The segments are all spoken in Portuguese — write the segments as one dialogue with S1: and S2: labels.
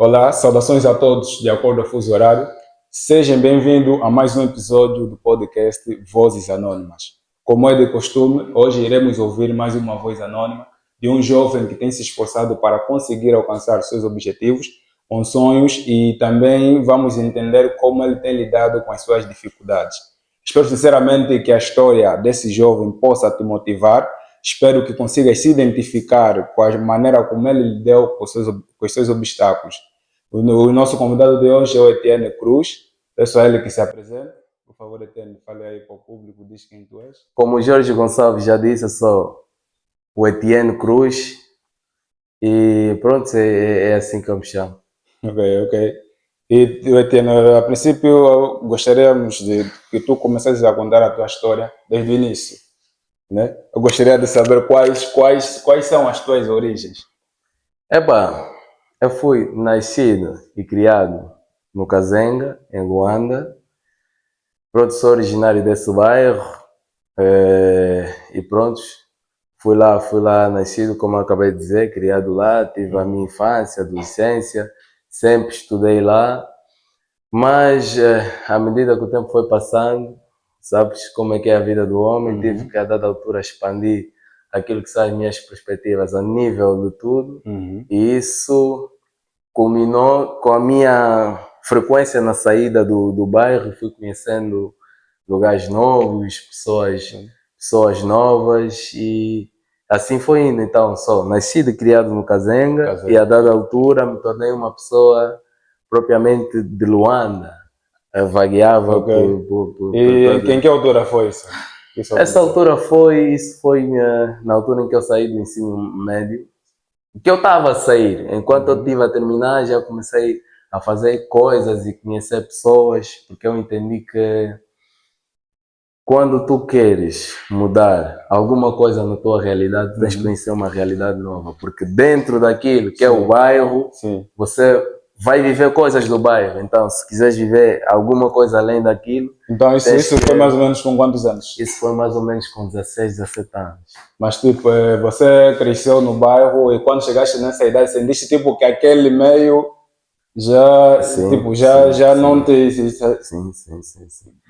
S1: Olá, saudações a todos de acordo ao fuso horário. Sejam bem-vindos a mais um episódio do podcast Vozes Anônimas. Como é de costume, hoje iremos ouvir mais uma voz anônima de um jovem que tem se esforçado para conseguir alcançar seus objetivos com sonhos e também vamos entender como ele tem lidado com as suas dificuldades. Espero sinceramente que a história desse jovem possa te motivar. Espero que consigas se identificar com a maneira como ele lidou com os seus obstáculos. O nosso convidado de hoje é o Etienne Cruz. É só ele que se apresenta. Por favor, Etienne, fale aí para o público, diz quem tu és.
S2: Como o Jorge Gonçalves já disse, eu sou o Etienne Cruz e pronto, é assim que eu me chamo.
S1: Ok. E Etienne, a princípio gostaríamos de que tu começasses a contar a tua história desde o início, né? Eu gostaria de saber quais são as tuas origens.
S2: Eu fui nascido e criado no Kazenga, em Luanda. Pronto, sou originário desse bairro e pronto, fui lá nascido, como eu acabei de dizer, criado lá, tive a minha infância, adolescência, sempre estudei lá, mas à medida que o tempo foi passando, sabes como é que é a vida do homem, tive que a dada altura expandir aquilo que são as minhas perspectivas a nível de tudo, e isso culminou com a minha frequência na saída do bairro, fui conhecendo lugares novos, pessoas novas e assim foi indo. Então, sou nascido e criado no Kazenga e a dada altura me tornei uma pessoa propriamente de Luanda. Eu vagueava por
S1: em que altura foi isso?
S2: Essa altura isso foi na altura em que eu saí do ensino médio, que eu estava a sair. Enquanto eu estive a terminar, já comecei a fazer coisas e conhecer pessoas, porque eu entendi que quando tu queres mudar alguma coisa na tua realidade, tens que conhecer uma realidade nova, porque dentro daquilo que é o bairro, você vai viver coisas do bairro. Então, se quiseres viver alguma coisa além daquilo...
S1: Então, isso foi mais ou menos com quantos anos?
S2: Isso foi mais ou menos com 16, 17 anos.
S1: Mas, tipo, você cresceu no bairro e quando chegaste nessa idade, sentiste, tipo, que aquele meio já não te...
S2: Sim.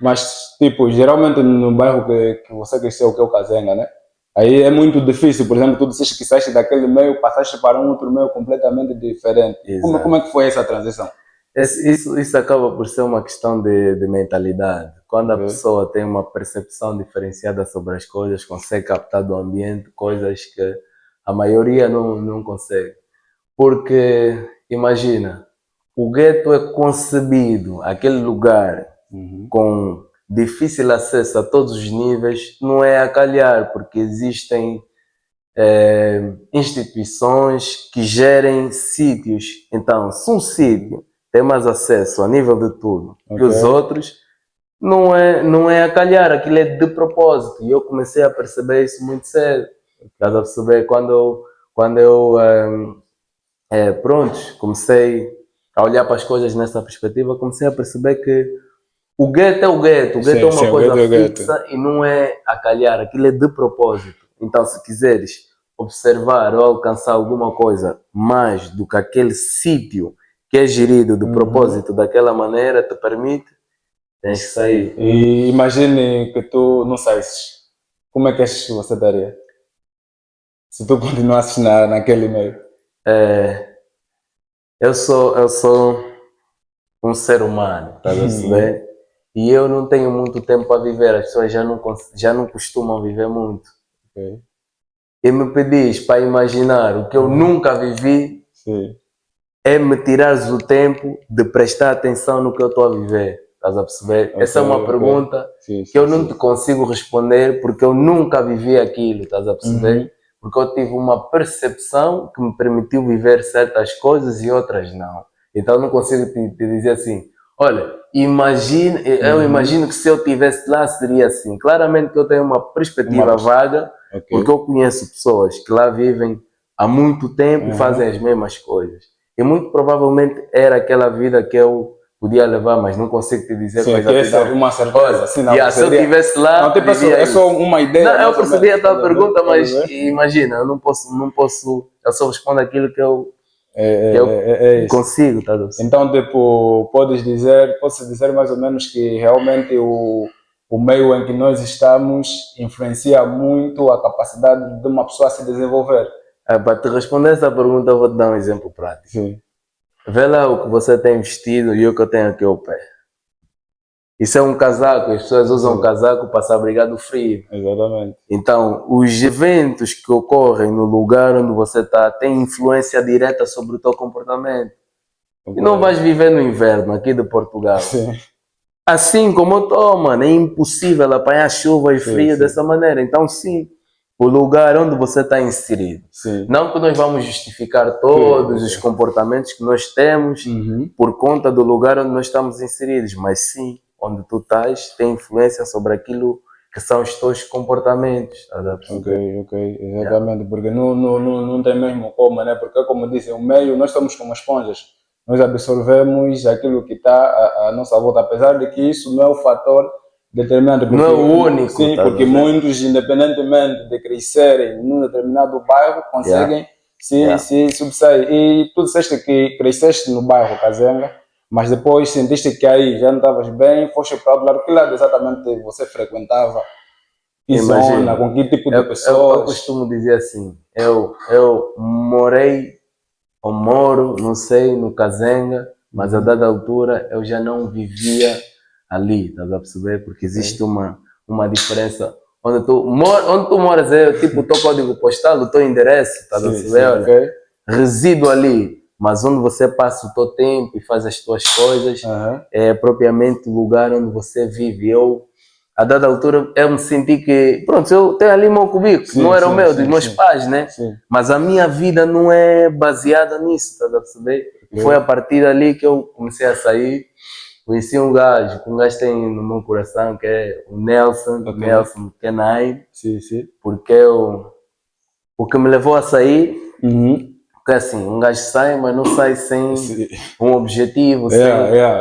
S1: Mas, tipo, geralmente no bairro que você cresceu, que é o Kazenga, né? Aí é muito difícil, por exemplo, tu disseste que saíste daquele meio, passaste para um outro meio completamente diferente. Como é que foi essa transição?
S2: Isso acaba por ser uma questão de mentalidade. Quando a pessoa tem uma percepção diferenciada sobre as coisas, consegue captar do ambiente coisas que a maioria não consegue. Porque, imagina, o gueto é concebido, aquele lugar com difícil acesso a todos os níveis, não é a calhar, porque existem instituições que gerem sítios. Então, se um sítio tem mais acesso a nível de tudo que os outros, não é a calhar, aquilo é de propósito. E eu comecei a perceber isso muito cedo. Estás a perceber? Quando eu comecei a olhar para as coisas nessa perspectiva, comecei a perceber que o gueto é o gueto. O gueto é uma coisa fixa e não é a calhar, aquilo é de propósito. Então, se quiseres observar ou alcançar alguma coisa mais do que aquele sítio que é gerido de propósito daquela maneira, te permite, tens que sair.
S1: E imagine que tu não saísses. Como é que achas que você daria? Se tu continuasses naquele meio.
S2: Eu sou um ser humano, estás a perceber? E eu não tenho muito tempo para viver, as pessoas já não costumam viver muito. E me pedis para imaginar o que eu nunca vivi, é me tirares o tempo de prestar atenção no que eu estou a viver. Estás a perceber? Essa é uma pergunta que eu não te consigo responder porque eu nunca vivi aquilo, estás a perceber? Porque eu tive uma percepção que me permitiu viver certas coisas e outras não. Então eu não consigo te dizer assim, olha, eu imagino que se eu estivesse lá seria assim. Claramente que eu tenho uma perspectiva vaga, porque eu conheço pessoas que lá vivem há muito tempo e fazem as mesmas coisas. E muito provavelmente era aquela vida que eu podia levar, mas não consigo te dizer
S1: com exatidão. Uma certeza.
S2: Se eu estivesse lá...
S1: Não, tipo, é só uma ideia.
S2: Não, eu percebi a tua pergunta, mas imagina, eu não posso... Eu só respondo aquilo que eu
S1: É,
S2: que eu
S1: é isso.
S2: consigo, tá?
S1: Então, tipo, pode-se dizer mais ou menos que realmente o meio em que nós estamos influencia muito a capacidade de uma pessoa se desenvolver.
S2: Para te responder essa pergunta, eu vou te dar um exemplo prático.
S1: Sim,
S2: Vê lá o que você tem vestido e o que eu tenho aqui ao pé. Isso é um casaco, as pessoas usam
S1: Sim.
S2: casaco para se abrigar do frio.
S1: exatamente.
S2: Então, os eventos que ocorrem no lugar onde você está têm influência direta sobre o teu comportamento. E não vais viver no inverno aqui de Portugal.
S1: Sim,
S2: Assim como eu estou, mano, é impossível apanhar chuva e frio
S1: sim.
S2: dessa maneira. Então, sim, o lugar onde você está inserido.
S1: sim.
S2: Não que nós vamos justificar todos os comportamentos que nós temos por conta do lugar onde nós estamos inseridos, mas sim, onde tu estás tem influência sobre aquilo que são os teus comportamentos.
S1: Ok, exatamente, porque não tem mesmo como, né? Porque como dizem, o meio, nós somos como esponjas, nós absorvemos aquilo que está à nossa volta, apesar de que isso não é o fator determinante.
S2: Não é o único.
S1: Sim, porque muitos, independentemente de crescerem num determinado bairro, conseguem se subsair. E tu disseste que cresceste no bairro Kazenga, mas depois sentiste que aí já não estavas bem, foste para outro lado. Que lado exatamente você frequentava? Que zona, com que tipo de pessoas?
S2: Eu costumo dizer assim, eu morei ou moro, não sei, no Kazenga, mas a dada altura eu já não vivia ali, estás a perceber? Porque existe uma diferença. Onde tu moras é tipo o teu código postal, o teu endereço, estás a perceber? Olha, resido ali, mas onde você passa o teu tempo e faz as tuas coisas é propriamente o lugar onde você vive. Eu, a dada altura, eu me senti que, pronto, eu tenho ali o meu cubículo, não era o meu, dos meus pais, né? Mas a minha vida não é baseada nisso, estás a perceber? Foi a partir dali que eu comecei a sair. Conheci um gajo tem no meu coração, que é o Nelson Kenai, porque o que me levou a sair, porque assim, um gajo sai, mas não sai sem um objetivo,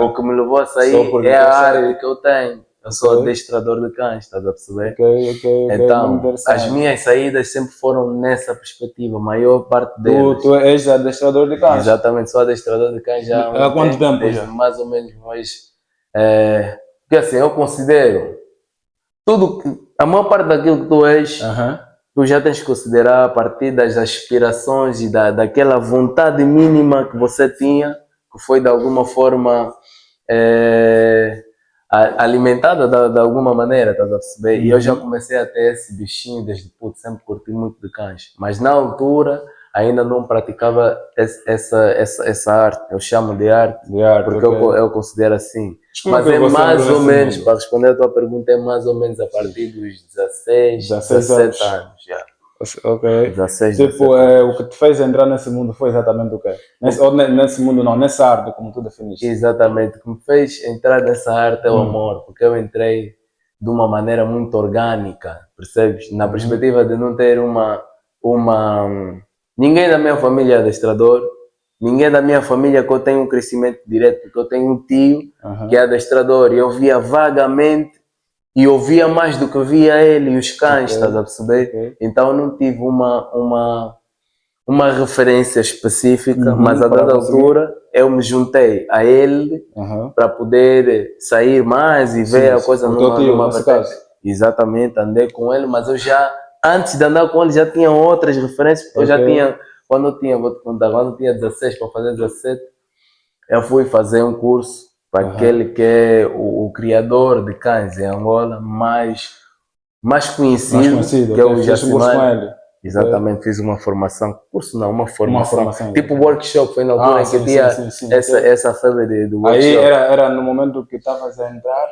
S2: o que me levou a sair é a arte que eu tenho. Eu sou adestrador de cães, estás a perceber? Então, as minhas saídas sempre foram nessa perspectiva, a maior parte delas.
S1: Tu és adestrador de cães?
S2: Exatamente, sou adestrador de cães já
S1: há quanto tempo
S2: desde
S1: já?
S2: mais ou menos, mas porque assim, eu considero a maior parte daquilo que tu és, tu já tens que considerar a partir das aspirações e daquela vontade mínima que você tinha, que foi de alguma forma alimentada de alguma maneira, estás a perceber? E eu já comecei a ter esse bichinho desde puto, sempre curti muito de cães. Mas na altura ainda não praticava essa arte, eu chamo de arte, porque eu considero assim. Mas é mais ou menos, para responder a tua pergunta, é mais ou menos a partir dos 16, 17 anos.
S1: Ok.
S2: 16,
S1: tipo, o que te fez entrar nesse mundo foi exatamente o quê? Nesse mundo não, nessa arte, como tu definiste.
S2: Exatamente, o que me fez entrar nessa arte é o amor, porque eu entrei de uma maneira muito orgânica, percebes? Na perspectiva de não ter ninguém da minha família é adestrador, ninguém da minha família que eu tenho um crescimento direto, porque eu tenho um tio que é adestrador e eu via vagamente e ouvia mais do que via ele e os cães, estás a perceber? Então eu não tive uma referência específica, mas a dada altura eu me juntei a ele para poder sair mais e ver a coisa numa vertente. Exatamente, andei com ele, mas eu já, antes de andar com ele, já tinha outras referências, porque eu já tinha, vou te contar, quando eu tinha 16 para fazer 17, eu fui fazer um curso para aquele que é o criador de cães em Angola, mais conhecido, que é o Jacimar. Exatamente, fiz uma formação, curso não, uma formação tipo workshop, foi na altura em que tinha essa febre do workshop.
S1: Aí era no momento que estavas a entrar?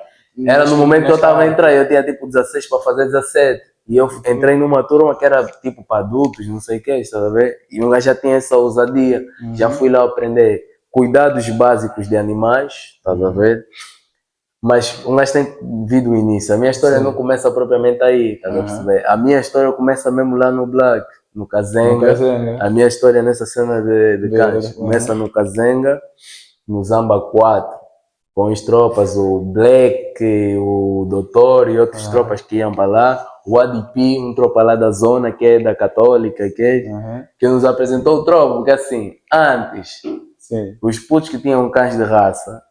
S2: Era no momento que eu estava a entrar, eu tinha tipo 16 para fazer 17. E eu entrei numa turma que era tipo para adultos, não sei o que, estás a ver? E um gajo já tinha essa ousadia, já fui lá aprender cuidados básicos de animais, estás a ver? Mas um gajo tem que vir do início. A minha história não começa propriamente aí, estás a perceber? A minha história começa mesmo lá no Black, no Kazenga. A minha história nessa cena de cães começa no Kazenga, no Zamba 4. com as tropas, o Black, o Doutor e outras tropas que iam para lá. O ADP, um tropa lá da zona, que é da Católica, que nos apresentou o tropa, porque assim, antes, os putos que tinham cães de raça,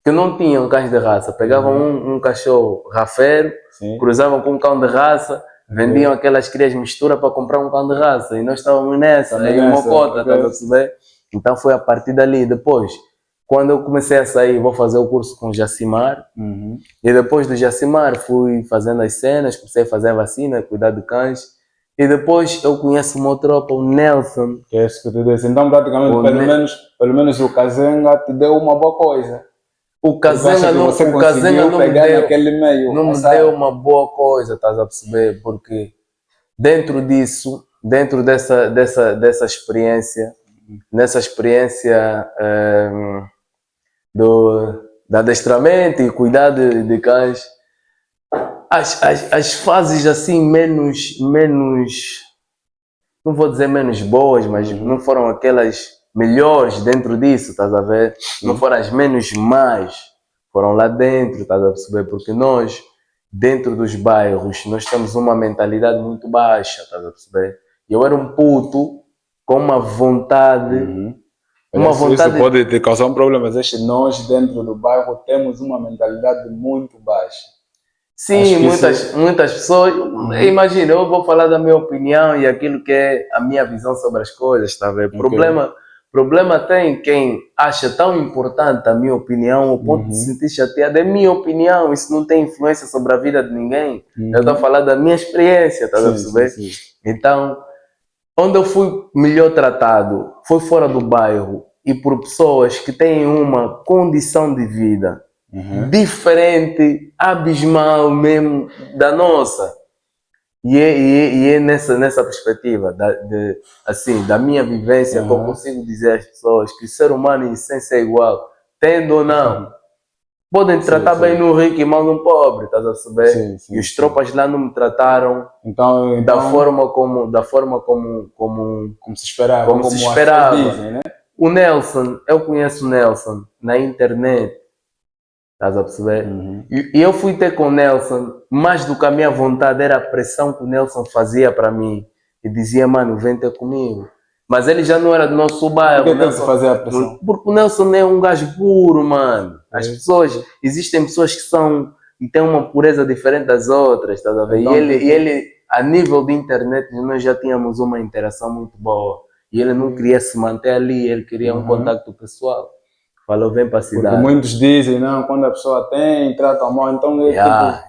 S2: que não tinham cães de raça, pegavam um cachorro rafeiro, cruzavam com um cão de raça, vendiam aquelas crias mistura para comprar um cão de raça, e nós estávamos nessa, aí mocota, estás a perceber? Então foi a partir dali. Depois, quando eu comecei a sair, vou fazer o curso com o Jacimar, e depois do Jacimar fui fazendo as cenas, comecei a fazer a vacina, cuidar de cães, e depois eu conheço uma tropa, o Nelson.
S1: Que é isso que eu te disse. Então praticamente, pelo menos o Kazenga te deu uma boa coisa.
S2: O Kazenga não me deu uma boa coisa, estás a perceber? Porque dentro disso, dentro dessa experiência, nessa experiência do adestramento e cuidar de cães, as fases assim menos, não vou dizer menos boas, mas não foram aquelas melhores dentro disso, estás a ver? Não foram as menos más, foram lá dentro, estás a perceber? Porque nós, dentro dos bairros, nós temos uma mentalidade muito baixa, estás a perceber? Eu era um puto com uma vontade...
S1: Isso pode te causar um problema, mas nós dentro do bairro temos uma mentalidade muito baixa.
S2: Sim, muitas pessoas... Imagina, eu vou falar da minha opinião e aquilo que é a minha visão sobre as coisas, está a ver? Problema tem quem acha tão importante a minha opinião ao ponto de se sentir chateado. É minha opinião, isso não tem influência sobre a vida de ninguém. Eu estou a falar da minha experiência, está a perceber? Então, onde eu fui melhor tratado foi fora do bairro e por pessoas que têm uma condição de vida diferente, abismal mesmo da nossa. E é nessa perspectiva da minha vivência que eu consigo dizer às pessoas que o ser humano em essência é igual, tendo ou não. Podem tratar bem no rico e mal no pobre, estás a perceber? E os tropas lá não me trataram da forma como se esperava. Como se esperava. Dizem, né? O Nelson, eu conheço o Nelson na internet, estás a perceber? E eu fui ter com o Nelson, mais do que a minha vontade, era a pressão que o Nelson fazia para mim. E dizia, mano, vem ter comigo. Mas ele já não era do nosso bairro.
S1: Por que Nelson fazia a pressão?
S2: Porque o Nelson é um gajo puro, mano. As pessoas, existem pessoas que têm uma pureza diferente das outras, estás a ver? Então, e ele, a nível de internet, nós já tínhamos uma interação muito boa. E ele não queria se manter ali, ele queria um contato pessoal. Falou, vem para a cidade.
S1: Porque muitos dizem, não, quando a pessoa tem, trata mal, então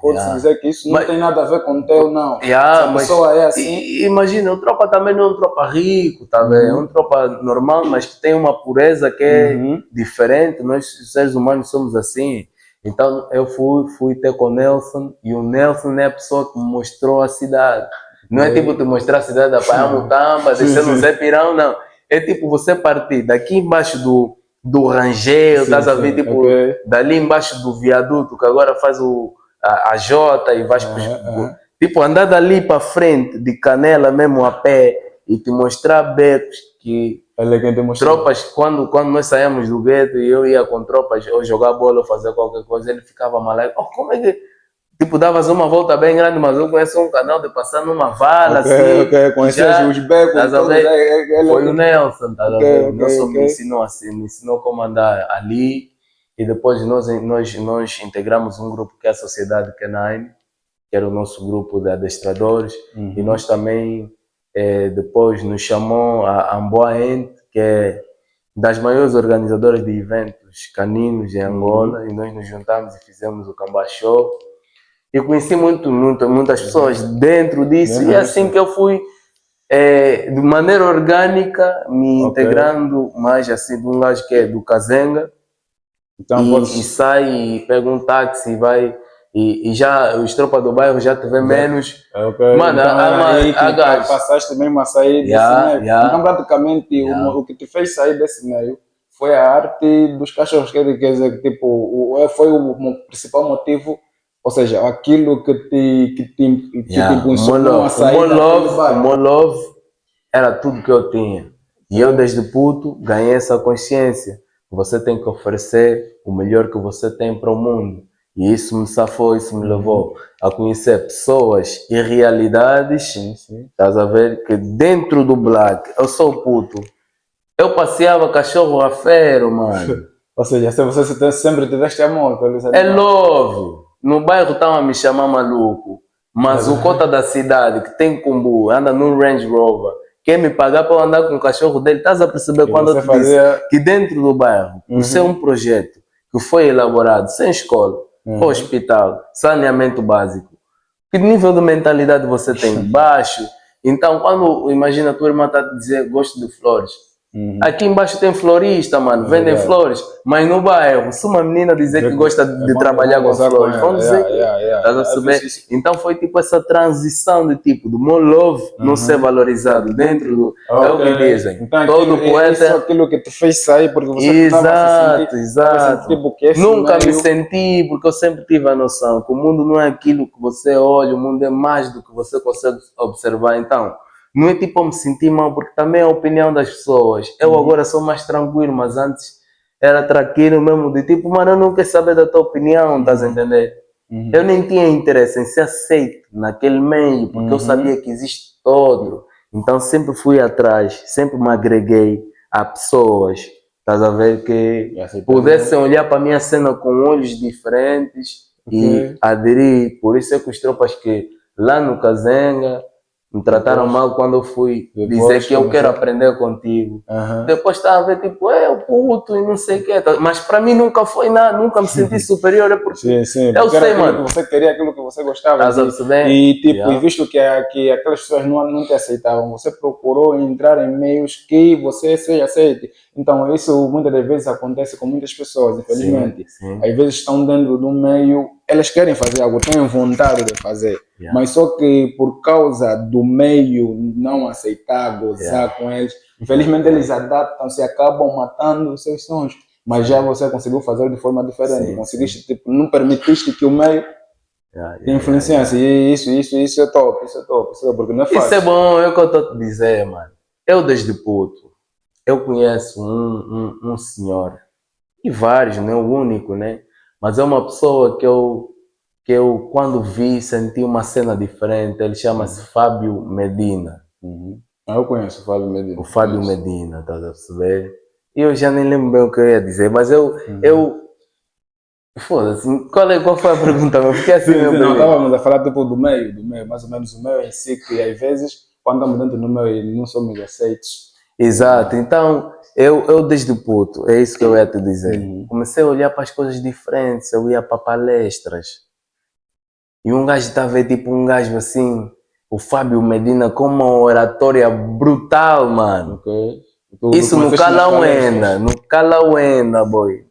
S1: pode-se dizer que isso não tem nada a ver com o teu, não. Se a pessoa é assim...
S2: Imagina, o tropa também não é um tropa rico, tá vendo? É um tropa normal, mas que tem uma pureza que é diferente. Nós, seres humanos, somos assim. Então, eu fui ter com o Nelson, e o Nelson é a pessoa que me mostrou a cidade. Não é tipo te mostrar a cidade da Paiamutamba, descer no Zé Pirão, não. É tipo você partir daqui embaixo do Rangel, estás a ver, tipo, dali embaixo do viaduto, que agora faz a Jota e vais tipo, andar dali para frente, de Canela mesmo a pé, e te mostrar becos que tropas, quando nós saímos do gueto e eu ia com tropas, ou jogar bola ou fazer qualquer coisa, ele ficava maluco, como é que... Tipo, davas uma volta bem grande, mas eu conheço um canal de passar numa vala,
S1: conheces os becos,
S2: foi o Nelson, tá a ver? O Nelson me ensinou assim, me ensinou como andar ali, e depois nós integramos um grupo que é a Sociedade Canine, que era o nosso grupo de adestradores, e nós também, depois nos chamou a Amboaente, que é das maiores organizadoras de eventos caninos em Angola, e nós nos juntamos e fizemos o Camba Show. E conheci muitas pessoas dentro disso, e é assim que eu fui, de maneira orgânica, me integrando mais assim, de um gajo que é do Kazenga, então, e sai, e pega um táxi e vai, e já os tropas do bairro já te vê menos.
S1: Mano, então, passaste mesmo a sair desse meio. Então, praticamente, o que te fez sair desse meio foi a arte dos cachorros, quer dizer, tipo, foi o principal motivo. Ou seja, aquilo que te impulsionou a sair
S2: o meu love era tudo que eu tinha. E eu desde puto ganhei essa consciência. você tem que oferecer o melhor que você tem para o mundo. E isso me safou, isso me levou a conhecer pessoas e realidades.
S1: Sim, sim.
S2: Estás a ver que dentro do black, eu sou puto. Eu passeava cachorro a ferro, mano.
S1: Ou seja, se você sempre tiveste amor pelos
S2: É
S1: animais.
S2: love. No bairro estavam a me chamar maluco. Mas o cota da cidade, que tem combo, anda num Range Rover, quer me pagar para eu andar com o cachorro dele. Estás a perceber
S1: E
S2: quando eu
S1: você
S2: te
S1: fazia...
S2: disse que dentro do bairro, por ser um projeto que foi elaborado sem escola, hospital, saneamento básico, que nível de mentalidade você tem? Baixo. Então, quando imagina a tua irmã está a dizer gosto de flores, aqui embaixo tem florista, mano, vendem
S1: verdade.
S2: flores, mas no bairro, se uma menina dizer que gosta de
S1: Vão-
S2: trabalhar
S1: vão
S2: com
S1: gozar
S2: flores,
S1: ela.
S2: vão dizer que estás a perceber?
S1: Isso-
S2: Então foi tipo essa transição de tipo do meu love não ser valorizado dentro do. É o que
S1: Ok.
S2: dizem.
S1: Então,
S2: Todo
S1: isso
S2: poeta.
S1: aquilo que te fez sair, porque você estava a se sentir, estava a sentir tipo que esse
S2: Nunca me
S1: meio...
S2: senti, porque eu sempre tive a noção que o mundo não é aquilo que você olha, o mundo é mais do que você consegue observar. Então, não é tipo eu me sentir mal, porque também é a opinião das pessoas. Eu agora sou mais tranquilo, mas antes era traquino mesmo, de tipo, mano, eu não quero saber da tua opinião, estás a entender? Eu nem tinha interesse em ser aceito naquele meio, porque eu sabia que existe todo. Então sempre fui atrás, sempre me agreguei a pessoas, estás a ver, que pudessem olhar para a minha cena com olhos diferentes e aderir. Por isso é que os tropas que lá no Kazenga me trataram mal quando eu fui dizer que eu quero aprender contigo. Depois estava a ver, tipo, o puto e não sei o quê. Mas para mim nunca foi nada, nunca me senti superior, é porque
S1: Sim,
S2: eu
S1: porque era
S2: sei,
S1: aquilo
S2: mano.
S1: que você queria, aquilo que você gostava.
S2: Estás a perceber?
S1: E tipo, e visto que aquelas pessoas não te aceitavam, você procurou entrar em meios que você seja aceite. Então, isso muitas das vezes acontece com muitas pessoas, infelizmente.
S2: Sim.
S1: Às vezes estão dentro do meio, elas querem fazer algo, têm vontade de fazer, mas só que por causa do meio não aceitar, gozar com eles, infelizmente eles adaptam-se e acabam matando os seus sonhos. Mas já você conseguiu fazer de forma diferente, conseguiste, tipo, não permitiste que o meio te influenciasse. E isso é top, porque não é fácil.
S2: Isso é bom, é o que eu estou a te dizer, mano. Eu desde puto, eu conheço um senhor, e vários, não é o único, né? Mas é uma pessoa que eu quando vi, senti uma cena diferente. Ele chama-se Fábio Medina.
S1: Eu conheço o Fábio Medina.
S2: O Fábio Medina, estás a perceber? E eu já nem lembro bem o que eu ia dizer, mas eu foda-se, qual foi a pergunta? Eu fiquei assim,
S1: não, estávamos a falar tipo do meio, mais ou menos o meio em si, que às vezes, quando estamos dentro do meio e não somos aceitos.
S2: Exato, então eu desde puto, é isso que eu ia te dizer. Comecei a olhar para as coisas diferentes, eu ia para palestras. E um gajo estava a ver, tipo, um gajo assim, o Fábio Medina, com uma oratória brutal, mano. Isso no Calauenda, boy.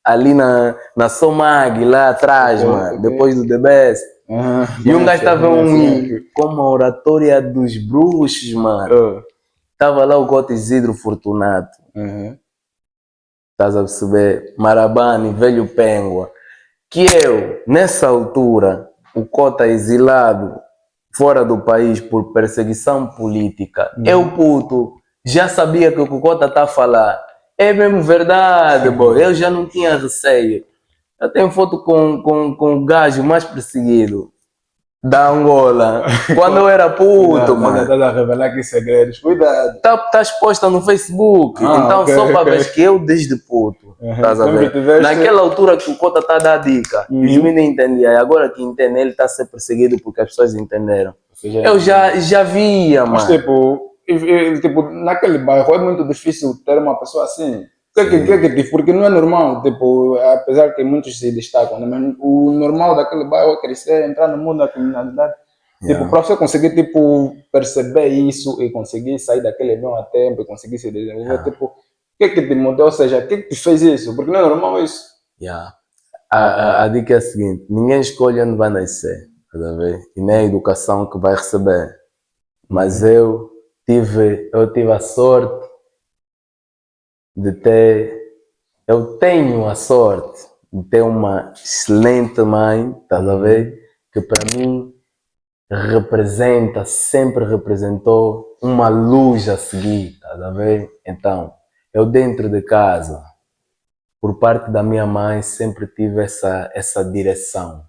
S2: Ali na Somag, lá atrás, mano, depois do The Best. E um gajo estava com uma oratória dos bruxos, mano. Estava lá o Cota Isidro Fortunato. Estás a perceber? Marabani, Velho Pengua. Que eu, nessa altura, o Cota exilado fora do país por perseguição política, eu, puto, já sabia que o que o Cota está a falar é mesmo verdade, boy. Eu já não tinha receio. Eu tenho foto com o gajo mais perseguido da Angola, quando eu era puto, mano.
S1: Estás a revelar aqui segredos, cuidado.
S2: Tá exposta no Facebook, então só para ver que eu desde puto, estás a ver? Naquela altura que o Cota está a dar dica, os meninos entendiam, e agora que entendem, ele está a ser perseguido porque as pessoas entenderam. Eu já via,
S1: mas,
S2: mano.
S1: Mas tipo, naquele bairro é muito difícil ter uma pessoa assim. Porque não é normal, tipo, apesar que muitos se destacam, né? Mas o normal daquele bairro é crescer, entrar no mundo da criminalidade. Tipo, para você conseguir, tipo, perceber isso e conseguir sair daquele meio a tempo e conseguir se desenvolver, tipo, o que te mudou? Ou seja, o que te fez isso? Porque não é normal isso.
S2: A dica é a seguinte, ninguém escolhe onde vai nascer, tá a ver? E nem a educação que vai receber. Mas eu tive a sorte de eu tenho a sorte de ter uma excelente mãe, estás a ver? Que para mim sempre representou uma luz a seguir, estás a ver? Então, eu dentro de casa, por parte da minha mãe, sempre tive essa direção,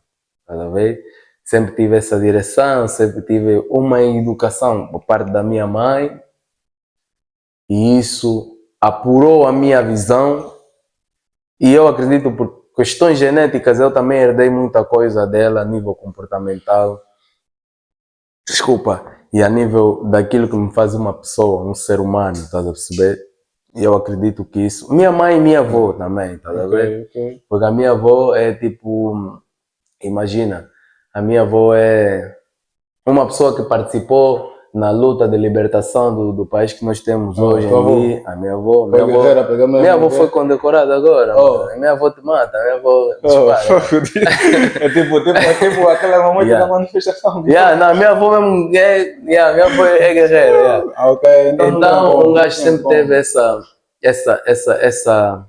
S2: tá a ver? Sempre tive essa direção, sempre tive uma educação por parte da minha mãe e isso apurou a minha visão e eu acredito por questões genéticas eu também herdei muita coisa dela a nível comportamental, desculpa, e a nível daquilo que me faz uma pessoa, um ser humano, estás a perceber? E eu acredito que isso... Minha mãe e minha avó também, estás a ver? Porque a minha avó é tipo... Imagina, a minha avó é uma pessoa que participou na luta de libertação do país que nós temos hoje em dia. A minha avó... Minha avó foi condecorada agora. Minha avó te mata, minha avó dispara.
S1: É tipo aquela mamãe da manifestação.
S2: Não, minha avó mesmo minha avó é guerreira. Então um gajo sempre teve essa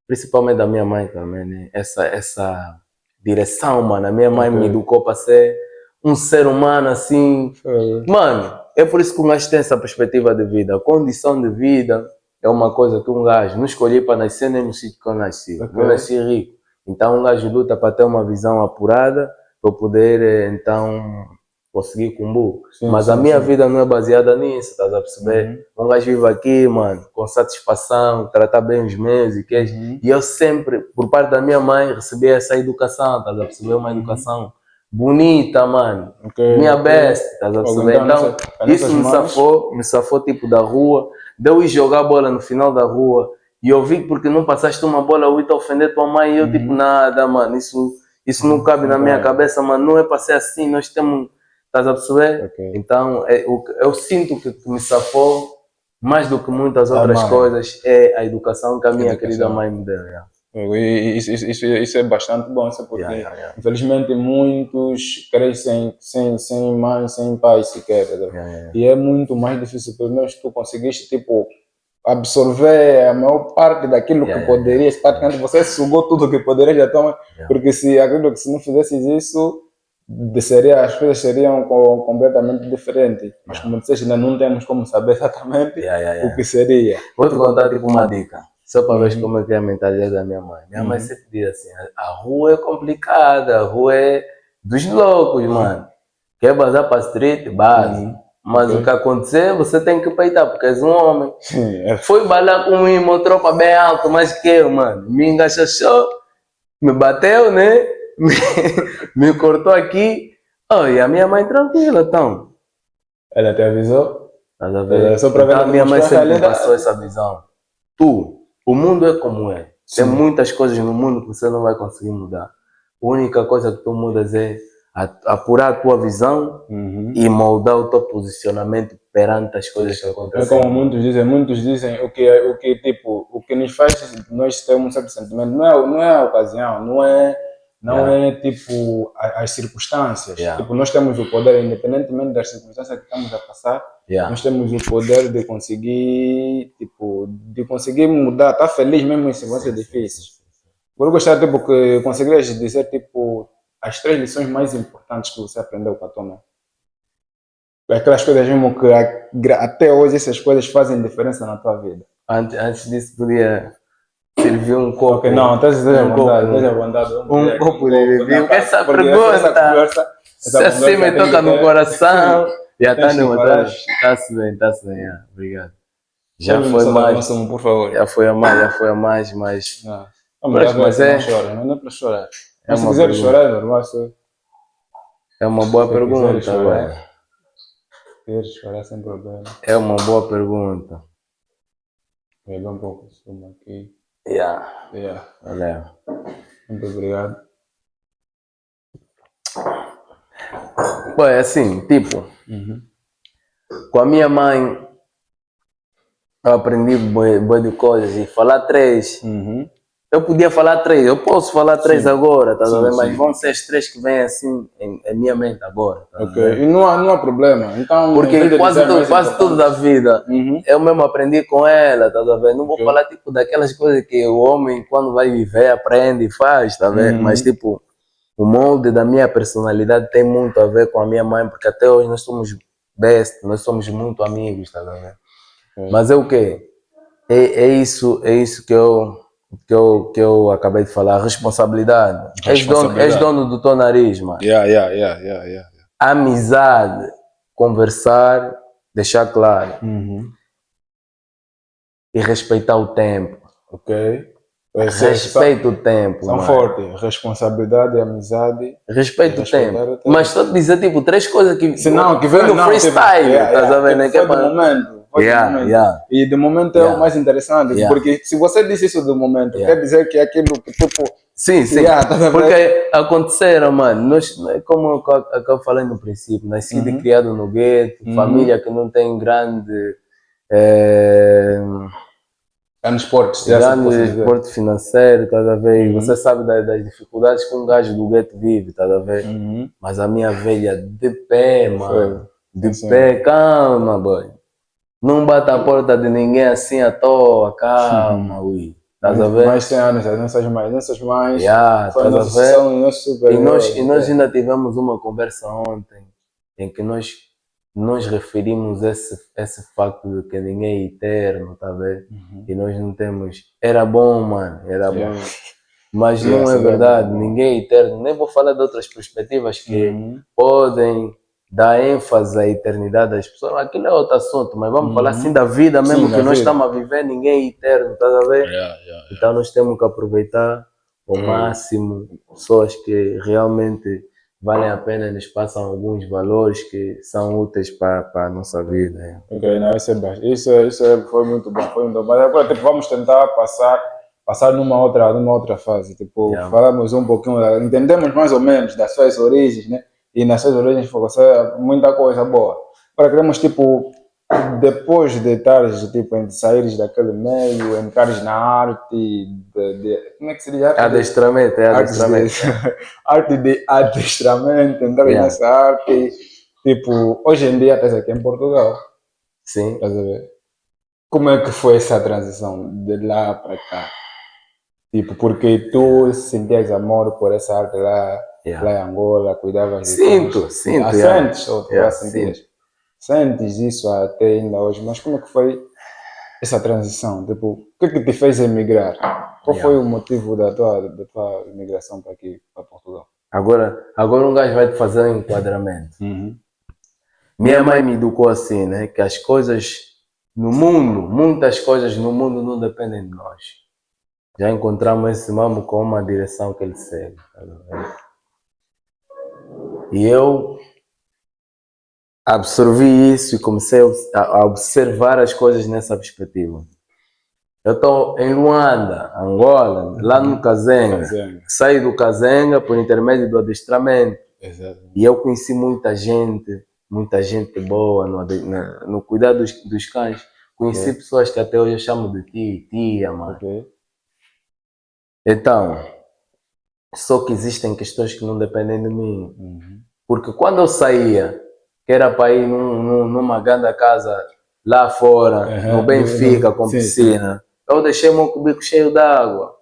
S2: principalmente da minha mãe também, né? Essa direção, mano. A minha mãe me educou para ser um ser humano assim. Mano, é por isso que um gajo tem essa perspectiva de vida. A condição de vida é uma coisa que um gajo não escolhi para nascer nem no sítio que eu nasci. Eu nasci rico. Então um gajo luta para ter uma visão apurada para poder então conseguir cumbu. Mas a minha vida não é baseada nisso, estás a perceber? Um gajo vive aqui, mano, com satisfação, tratar bem os meus e que e eu sempre, por parte da minha mãe, recebi essa educação, estás a perceber? Uma educação bonita, mano. Minha best, estás a perceber? Então, isso me safou tipo da rua, deu ir jogar bola no final da rua e eu vi que porque não passaste uma bola, eu ia te ofender tua mãe e eu tipo, nada, mano, isso não cabe na minha cabeça, mano, não é para ser assim, nós temos, estás a perceber? Então, eu sinto que me safou mais do que muitas outras coisas, é a educação que a minha querida mãe me deu.
S1: Isso é bastante bom, porque infelizmente muitos crescem sem mãe, sem pai sequer. E é muito mais difícil, pelo menos tu conseguiste tipo, absorver a maior parte daquilo que poderias, praticamente você sugou tudo que poderias da tua mãe, porque acredito que se não fizesses isso, as coisas seriam completamente diferentes. Mas como disseste, ainda não temos como saber exatamente o que seria.
S2: Vou te contar tipo uma dica. Só para ver como é que é a mentalidade da minha mãe. Minha mãe sempre diz assim, a rua é complicada, a rua é dos loucos, mano. Quer bazar para a street? Base. Mas o que acontecer, você tem que peitar, porque és um homem. Foi balar comigo, uma tropa bem alto, mais que eu, mano. Me engaixachou, me bateu, né? Me cortou aqui. E a minha mãe tranquila, então.
S1: Ela te avisou?
S2: Estás a ver? Só para ver a minha mãe sempre me passou essa visão. O mundo é como é. Tem muitas coisas no mundo que você não vai conseguir mudar. A única coisa que tu mudas é apurar a tua visão e moldar o teu posicionamento perante as coisas que acontecem.
S1: É como muitos dizem o que nos faz nós ter um certo sentimento não é a ocasião, não é tipo as circunstâncias. Tipo, nós temos o poder, independentemente das circunstâncias que estamos a passar, nós temos o poder de conseguir mudar, estar feliz mesmo em circunstâncias difíceis. Eu gostaria tipo, que conseguirias dizer tipo as 3 lições mais importantes que você aprendeu com a tua mãe. Aquelas coisas mesmo que até hoje essas coisas fazem diferença na tua vida.
S2: Antes disso podia servir um copo.
S1: Não, esteja à vontade.
S2: Um copo de bebê. Essa pergunta, se assim me toca no coração. Já está no motor. Está-se bem. Obrigado. Já foi mais.
S1: Por favor.
S2: Já foi a mais, mas...
S1: Mas não chora, não é para chorar. Mas se quiser chorar, é normal.
S2: É uma boa pergunta, velho.
S1: Queres chorar sem problema.
S2: É uma boa pergunta.
S1: Vou beber um pouco de sumo aqui.
S2: Valeu.
S1: Muito obrigado.
S2: Bom, é assim, tipo, com a minha mãe eu aprendi boa de coisas e falar 3. Eu podia falar 3, eu posso falar 3 agora, tá vendo? Mas vão ser as 3 que vêm assim em minha mente agora. Tá
S1: e não há problema. Então,
S2: porque quase tudo da vida eu mesmo aprendi com ela, tá vendo? Não vou falar tipo daquelas coisas que o homem quando vai viver aprende e faz, tá vendo? Mas tipo, o molde da minha personalidade tem muito a ver com a minha mãe, porque até hoje nós somos best, nós somos muito amigos, tá vendo? Mas é o quê? É isso que eu que eu acabei de falar, responsabilidade. És dono do teu nariz, mano.
S1: Yeah.
S2: Amizade, conversar, deixar claro. E respeitar o tempo.
S1: Ok.
S2: Respeita o tempo.
S1: São fortes. Responsabilidade, amizade.
S2: Respeita o tempo. Mas estou a dizer, tipo, 3 coisas que.
S1: Senão, que
S2: vem no freestyle. Estás a ver, né?
S1: Foi do momento. E de momento é o mais interessante. Porque se você disse isso do momento, quer dizer que é aquilo que tipo.
S2: Sim. Porque aconteceram, mano. Como eu falei no princípio, nascido e criado no gueto, família que não tem grande.
S1: Grande esporte
S2: financeiro, estás a ver? Você sabe das dificuldades que um gajo do gueto vive, estás a ver? Mas a minha velha de pé, mano. Pé, calma, boy. Não bata a porta de ninguém assim à toa, calma, ui. Estás a ver?
S1: Mas tem anos, nossas mães.
S2: Estás a ver?
S1: São nossos superiores.
S2: E nós ainda tivemos uma conversa ontem em que nós referimos esse facto de que ninguém é eterno, tá vendo? E nós não temos. Era bom, mano, era bom. Mas não é verdade, ninguém é eterno. Nem vou falar de outras perspectivas que podem dar ênfase à eternidade das pessoas. Aquilo é outro assunto, mas vamos falar assim da vida mesmo, que nós estamos a viver, ninguém é eterno, tá a ver? Então nós temos que aproveitar ao máximo pessoas que realmente valem a pena, nos passam alguns valores que são úteis para a nossa vida.
S1: Ok, não, foi muito bom, Mas agora tipo, vamos tentar passar numa outra fase. Tipo, falamos um pouquinho, entendemos mais ou menos das suas origens, né? E nas suas origens foi muita coisa boa. Agora queremos, tipo, depois de estares, tipo, em saíres daquele meio, entrares na arte como é que se diz?
S2: Adestramento.
S1: Arte de adestramento, entrar nessa arte. Tipo, hoje em dia estás aqui em Portugal.
S2: Sim.
S1: Estás a ver? Como é que foi essa transição de lá para cá? Tipo, porque tu sentias amor por essa arte lá em Angola, cuidavas de
S2: Sinto.
S1: Sentes ou tu sentias? Sentes isso até ainda hoje, mas como é que foi essa transição? Tipo, o que te fez emigrar? Qual foi o motivo da tua imigração para aqui, para Portugal?
S2: Agora um gajo vai te fazer um enquadramento. Minha mãe me educou assim, né? Que as coisas no mundo, muitas coisas no mundo não dependem de nós. Já encontramos esse mamo com uma direção que ele segue. E eu absorvi isso e comecei a observar as coisas nessa perspectiva. Eu estou em Luanda, Angola, lá no Kazenga. Saí do Kazenga por intermédio do adestramento. E eu conheci muita gente boa no cuidar dos cães. Conheci pessoas que até hoje eu chamo de tia, mano. Então, só que existem questões que não dependem de mim. Porque quando eu saía, que era para ir numa grande casa lá fora, no Benfica, com piscina, eu deixei meu cubico cheio d'água.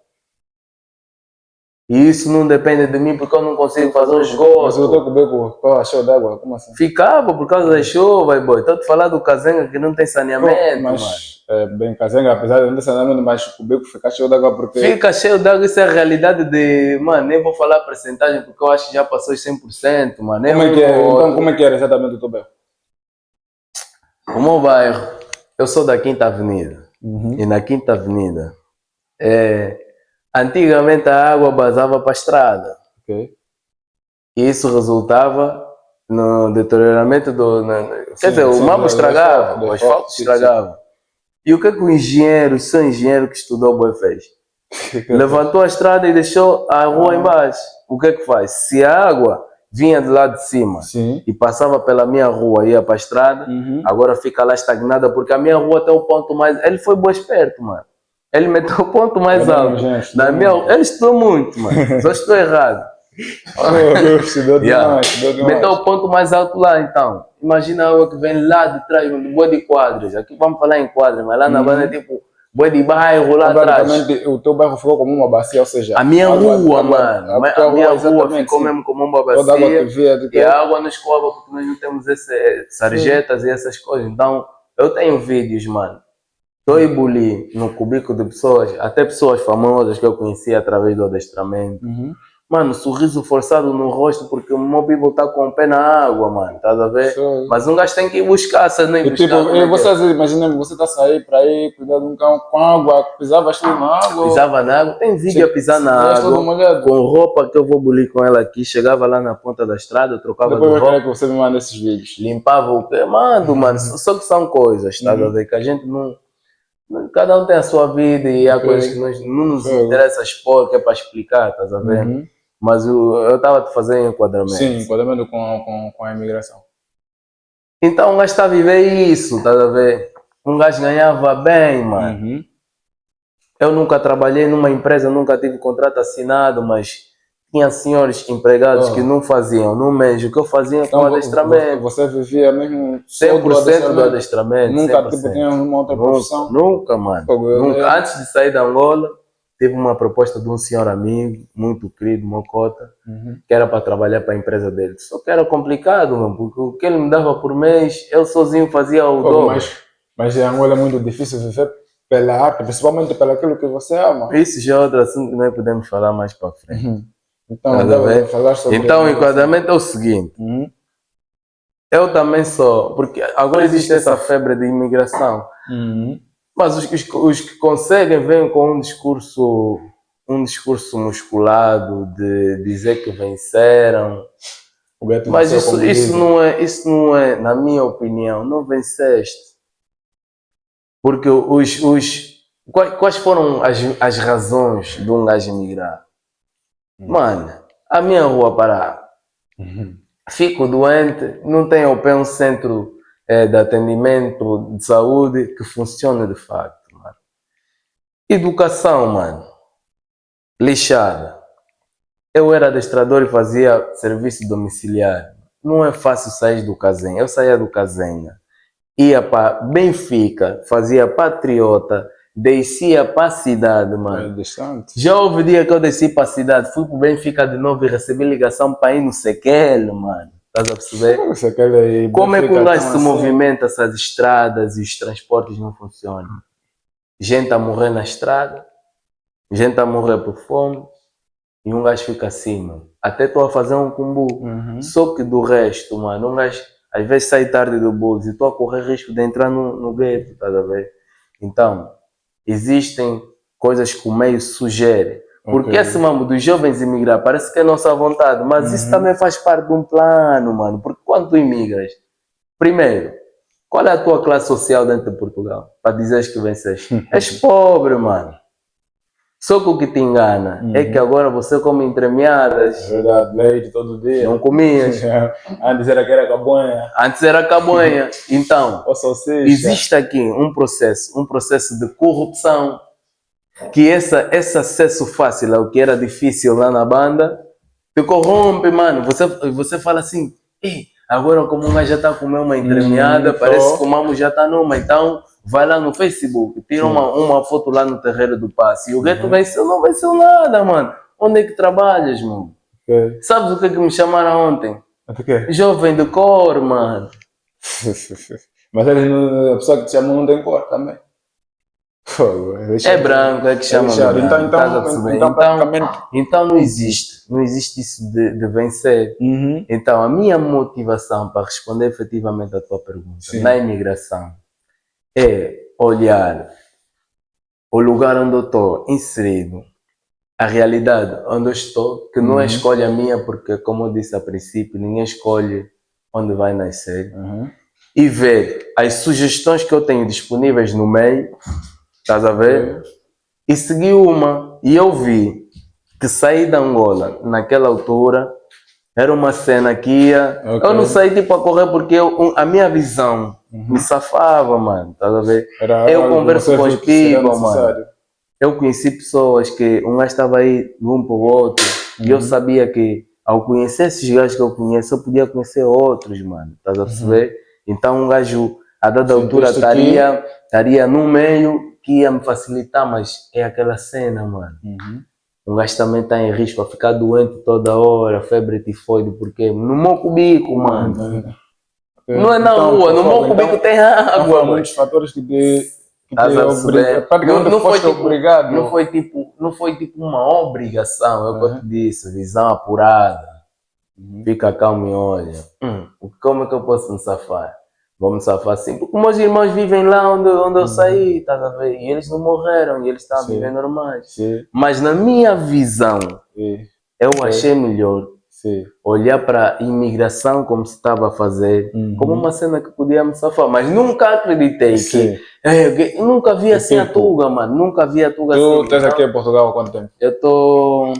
S2: E isso não depende de mim porque eu não consigo fazer um esgoto.
S1: Mas o teu cubico estava cheio d'água? Como assim?
S2: Ficava por causa da chuva, boy. Estou te falando do Kazenga que não tem saneamento,
S1: mas bem, Kazenga, apesar de não ter saneamento, mas o cubico fica cheio d'água porque...
S2: Fica cheio d'água, isso é a realidade de... Mano, nem vou falar a porcentagem porque eu acho que já passou os 100%, mano.
S1: Então, como é que era exatamente o teu bairro?
S2: O meu bairro, eu sou da Quinta Avenida. E na Quinta Avenida, antigamente a água vazava para a estrada. E isso resultava no deterioramento quer dizer, o mamo estragava, o asfalto estragava. E o que o engenheiro, seu engenheiro que estudou boi fez? Levantou a estrada e deixou a rua embaixo. O que faz? Se a água vinha do lado de cima e passava pela minha rua e ia para a estrada, agora fica lá estagnada porque a minha rua tem o ponto mais... Ele foi bom esperto, mano. Ele meteu o ponto mais alto. Ele estudou muito, mano. Só estou errado.
S1: Estudou demais.
S2: Meteu o ponto mais alto lá, então. Imagina a água que vem lá de trás, um boi de quadros. Aqui vamos falar em quadros, mas lá na banda é tipo boi de bairro lá atrás.
S1: O teu bairro ficou como uma bacia, ou seja...
S2: A minha rua, mano. A minha rua ficou mesmo como uma bacia.
S1: Toda a água que via,
S2: e a água não escova porque nós não temos sarjetas e essas coisas. Então, eu tenho vídeos, mano. Estou a engolir no cubículo de pessoas, até pessoas famosas que eu conheci através do adestramento. Mano, sorriso forçado no rosto porque o meu people tá com o pé na água, mano, estás a ver?
S1: Sim.
S2: Mas um gajo tem que ir buscar, se não ir
S1: E
S2: buscar.
S1: tipo, você às vezes imagina, você tá a sair para ir cuidar de um cão com água, pisava na água.
S2: Pisava na água, tem vídeo a pisar na
S1: todo
S2: água,
S1: molhado.
S2: com roupa que eu vou bulir com ela aqui, chegava lá na ponta da estrada, trocava
S1: Depois
S2: de
S1: eu quero
S2: roupa,
S1: que você me mande esses vídeos.
S2: limpava o pé, mando, mano, só que são coisas, estás a ver? Que a gente não. Cada um tem a sua vida e há coisas que não nos interessa expor, que é para explicar, estás a ver? Mas eu estava a te fazer enquadramento.
S1: Sim, enquadramento com a imigração.
S2: Então um gajo está a viver isso, estás a ver? Um gajo ganhava bem, mano. Eu nunca trabalhei numa empresa, nunca tive contrato assinado, mas tinha senhores empregados que não faziam no mês o que eu fazia com o adestramento.
S1: Você vivia mesmo
S2: 100% do adestramento.
S1: Nunca tipo, tinha uma outra profissão?
S2: Nunca, mano. Nunca. Antes de sair da Angola, teve uma proposta de um senhor amigo, muito querido, Mocota, que era para trabalhar para a empresa dele. Só que era complicado, mano, porque o que ele me dava por mês, eu sozinho fazia o dobro.
S1: Mas em Angola é muito difícil viver pela arte, principalmente pelo aquilo que você ama.
S2: Isso já é outro assunto que nós podemos falar mais para frente.
S1: Então,
S2: o enquadramento é o seguinte. Eu também sou, porque agora existe essa febre de imigração. Mas os que conseguem vêm com um discurso musculado de dizer que venceram. Mas isso não é, na minha opinião, não venceste. Porque quais foram as razões de um gajo emigrar? Mano, a minha rua parar. Fico doente, não tenho ao pé um centro de atendimento de saúde que funcione de facto, mano. Educação, mano, lixada. Eu era adestrador e fazia serviço domiciliar. Não é fácil sair do Casenha. Eu saía do Casenha, ia para Benfica, fazia Patriota, descia para a cidade, mano. Já houve dia que eu desci para a cidade, fui para o Benfica de novo e recebi ligação para ir no Sequel, mano. Estás a perceber? Como é que um gajo se movimenta essas estradas e os transportes não funcionam? Gente a morrer na estrada, gente a morrer por fome e um gajo fica assim, mano. Até estou a fazer um combo. Só que do resto, mano, um gajo às vezes sai tarde do bolso e estou a correr risco de entrar no gueto, estás a ver? Então, existem coisas que o meio sugere. Porque esse mambo dos jovens imigrar parece que é nossa vontade, mas isso também faz parte de um plano, mano. Porque quando tu imigras, primeiro, qual é a tua classe social dentro de Portugal? Para dizeres que venceste. És pobre, mano. Só que o que te engana é que agora você come entremeadas.
S1: Verdade, leite todo dia.
S2: Não comias.
S1: Antes era que era cabanha.
S2: Antes era cabanha. Então, existe aqui um processo de corrupção, que esse acesso fácil ao que era difícil lá na banda, te corrompe, mano. Você fala assim, agora como um gajo já está a comer uma entremeada, parece que o mamo já está numa, então vai lá no Facebook, tira uma foto lá no terreiro do passe. E o gueto venceu, não venceu nada, mano. Onde é que trabalhas, mano? Sabes o que é que me chamaram ontem? Jovem de cor, mano.
S1: Mas a pessoa que te chamou não tem cor também.
S2: É branco, é que chama. Então não existe isso de vencer. Então a minha motivação para responder efetivamente a tua pergunta na imigração é olhar o lugar onde eu estou inserido, a realidade onde eu estou, que não é escolha minha, porque como eu disse a princípio, ninguém escolhe onde vai nascer, e ver as sugestões que eu tenho disponíveis no meio. Estás a ver? E segui uma. E eu vi que sair da Angola naquela altura era uma cena que ia. Eu não saí tipo a correr porque a minha visão me safava, mano. Estás a ver? Eu converso com os people, mano. Eu conheci pessoas que um gajo estava aí de um para o outro. E eu sabia que ao conhecer esses gajos que eu conheço, eu podia conhecer outros, mano. Estás a perceber? Então um gajo a dada altura estaria no meio que ia me facilitar, mas é aquela cena, mano. Um gajo também está em risco a ficar doente toda hora, febre tifoide, porque no meu cubico, mano. Não é na rua, no meu cubico tem água.
S1: Há muitos fatores que
S2: Estás a perceber?
S1: Praticamente
S2: Não foi
S1: foste
S2: tipo,
S1: obrigado.
S2: não foi tipo uma obrigação, é o que eu te
S1: Uhum.
S2: disse, visão apurada.
S1: Uhum.
S2: Fica calmo e olha. Como é que eu posso me safar? Vou me safar assim, porque meus irmãos vivem lá onde eu saí, estás a ver? E eles não morreram, e eles estão a
S1: Sim.
S2: viver normais.
S1: Sim.
S2: Mas na minha visão,
S1: Sim.
S2: eu achei melhor
S1: Sim.
S2: olhar para a imigração como se estava a fazer, como uma cena que podia me safar. Mas nunca acreditei
S1: Sim.
S2: que. Eu nunca vi assim a
S1: tipo,
S2: Tuga, mano. Nunca vi a Tuga
S1: Tu
S2: assim.
S1: estás
S2: Então,
S1: aqui em Portugal há quanto tempo?
S2: eu estou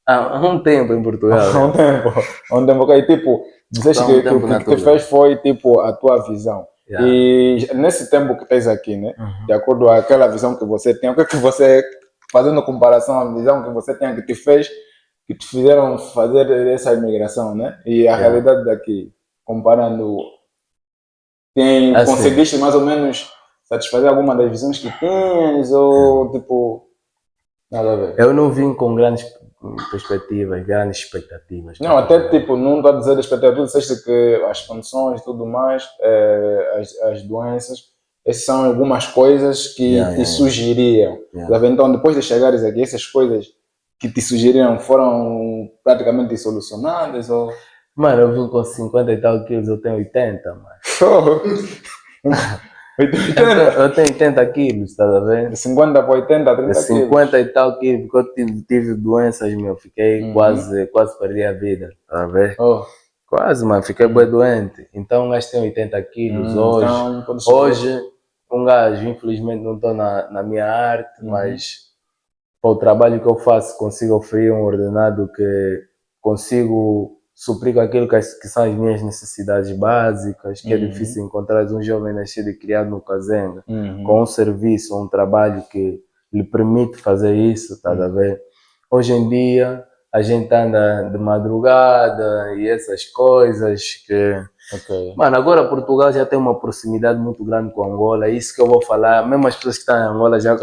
S2: há um tempo em Portugal.
S1: Há um tempo. Há um tempo. Ok, tipo, disseste
S2: Estou há um
S1: que
S2: tempo
S1: o
S2: na
S1: que te
S2: Tuga.
S1: fez foi tipo a tua visão.
S2: Yeah.
S1: E nesse tempo que tens aqui, né? De acordo com aquela visão que você tem, o que é que você, fazendo comparação à visão que você tem, que te fez, que te fizeram fazer essa imigração, né? E a
S2: Yeah.
S1: realidade daqui, comparando,
S2: Assim.
S1: conseguiste mais ou menos satisfazer alguma das visões que tinhas ou tipo, nada a ver?
S2: Eu não vim com grandes perspectivas, grandes expectativas.
S1: Não, até tipo, não estou a dizer da expectativa, tu disseste que as condições e tudo mais, as doenças, essas são algumas coisas que
S2: Yeah,
S1: te
S2: yeah,
S1: sugeriam.
S2: yeah.
S1: Tá vendo? Então, depois de chegares aqui, essas coisas que te sugeriram foram praticamente solucionadas? Ou...
S2: Mano, eu vim com 50 e tal quilos, eu tenho 80, mano. Eu tenho 80 quilos, estás a ver?
S1: De 50 para 80, 30
S2: De 50 e tal quilos, porque eu tive doenças, meu. Fiquei quase perdi a vida, estás a ver?
S1: Oh.
S2: Quase, mano. Fiquei bem doente. Então, um gajo tem 80 quilos hoje.
S1: Então,
S2: Hoje, um gajo, infelizmente, não estou na minha arte, mas para o trabalho que eu faço, consigo oferecer um ordenado que consigo suprir com aquilo que são as minhas necessidades básicas, que é difícil encontrar um jovem nascido e criado no Kazenga, com um serviço, um trabalho que lhe permite fazer isso, tá a ver? Hoje em dia, a gente anda de madrugada e essas coisas que...
S1: Okay.
S2: Mano, agora Portugal já tem uma proximidade muito grande com Angola, é isso que eu vou falar, mesmo as pessoas que estão em Angola já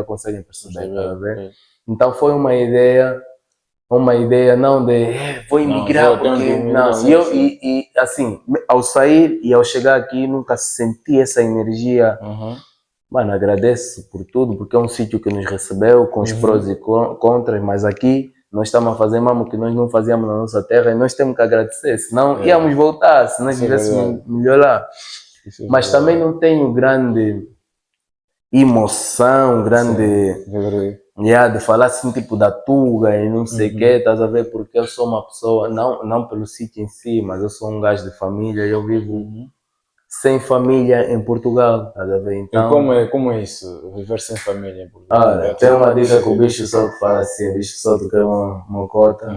S2: conseguem perceber, tá a ver?
S1: Okay.
S2: Então foi uma ideia não de vou emigrar, porque não. E assim, ao sair e ao chegar aqui, nunca senti essa energia. Mano, agradeço por tudo, porque é um sítio que nos recebeu com os prós e contras, mas aqui nós estamos a fazer mesmo o que nós não fazíamos na nossa terra e nós temos que agradecer, senão íamos voltar, se nós vivêssemos melhor lá. Mas também não tenho grande emoção, de falar assim tipo da Tuga e não sei o que, estás a ver? Porque eu sou uma pessoa, não pelo sítio em si, mas eu sou um gajo de família, eu vivo sem família em Portugal, estás a ver? Então,
S1: E como é isso, viver sem família em Portugal?
S2: olha, tem uma dica que o Bicho Solto fala assim, Bicho Solto que é uma cota,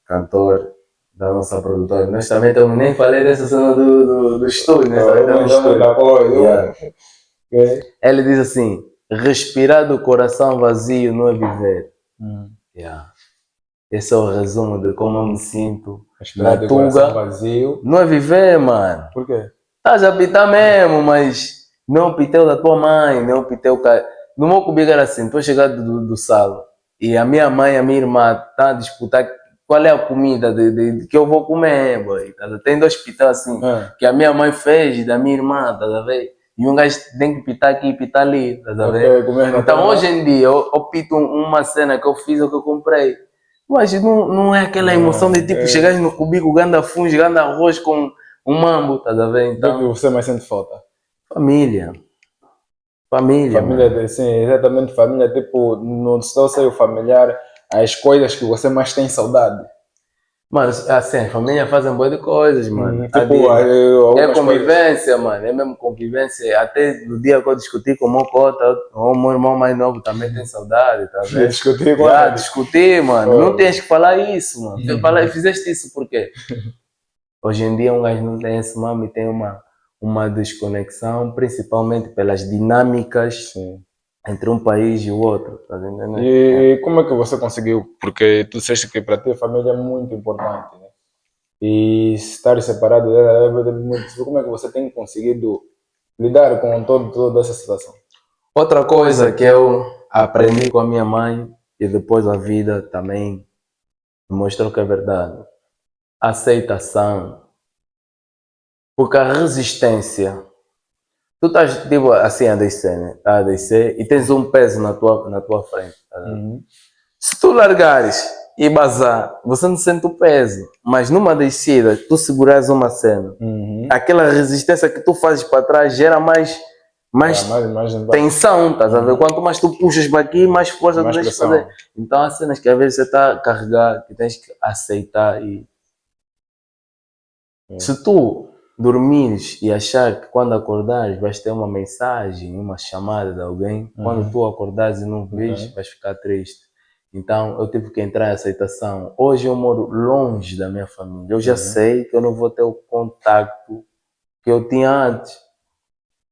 S2: cantor da nossa produtora. Nós também estamos, nem falei dessa cena do estúdio, né? Também estamos Ele diz assim, respirar do coração vazio não é viver. Esse é o resumo de como eu me sinto na Tuga.
S1: Vazio.
S2: Não é viver, mano.
S1: Por quê?
S2: Estás a pitar mesmo, mas não o piteu da tua mãe, não o piteu... No meu comigo era assim, estou chegando do salo e a minha mãe e a minha irmã estão a disputar qual é a comida que eu vou comer, boy. Tem dois pitel assim, que a minha mãe fez e da minha irmã, tá a ver? E um gajo tem que pitar aqui e pitar ali, tá a ver? Então hoje em dia eu pito uma cena que eu fiz ou que eu comprei. Mas não é aquela emoção de tipo chegar no cubico, ganda fungo, ganda arroz com um mambo, tá a ver? Então,
S1: o que você mais sente falta?
S2: Família,
S1: sim, exatamente, família, tipo, no seu seio familiar, as coisas que você mais tem saudade.
S2: Mano, assim, a família faz um monte de coisas, mano.
S1: É
S2: convivência, mano. É mesmo convivência. Até no dia que eu discuti com o meu cota, o meu irmão mais novo também tem saudade, tá vendo? Discutir, mano. Não tens que falar isso, mano. Fizeste isso por quê? Hoje em dia um gajo não tem esse mamo e tem uma desconexão, principalmente pelas dinâmicas entre um país e o outro, tá entendendo?
S1: E como é que você conseguiu? Porque tu disseste que para ti a família é muito importante, né? E estar separado dela é muito difícil. Como é que você tem conseguido lidar com toda essa situação?
S2: Outra coisa que eu aprendi com a minha mãe e depois a vida também me mostrou que é verdade. Aceitação. Porque a resistência Tu estás tipo assim a descer, né? A descer e tens um peso na tua frente. Tá vendo?
S1: Uhum.
S2: Se tu largares e bazar, você não sente o peso. Mas numa descida, tu segurares uma cena,
S1: Uhum.
S2: aquela resistência que tu fazes para trás gera mais
S1: Mais
S2: tensão, estás a ver? Quanto mais tu puxas para aqui, mais força tu
S1: mais
S2: tens de
S1: pressão.
S2: fazer. Então há cenas que às vezes você está a carregar, que tens que aceitar e se tu dormires e achar que quando acordares vais ter uma mensagem, uma chamada de alguém, quando tu acordares e não vês, vais ficar triste. Então eu tive que entrar em aceitação. Hoje eu moro longe da minha família. Eu já sei que eu não vou ter o contato que eu tinha antes.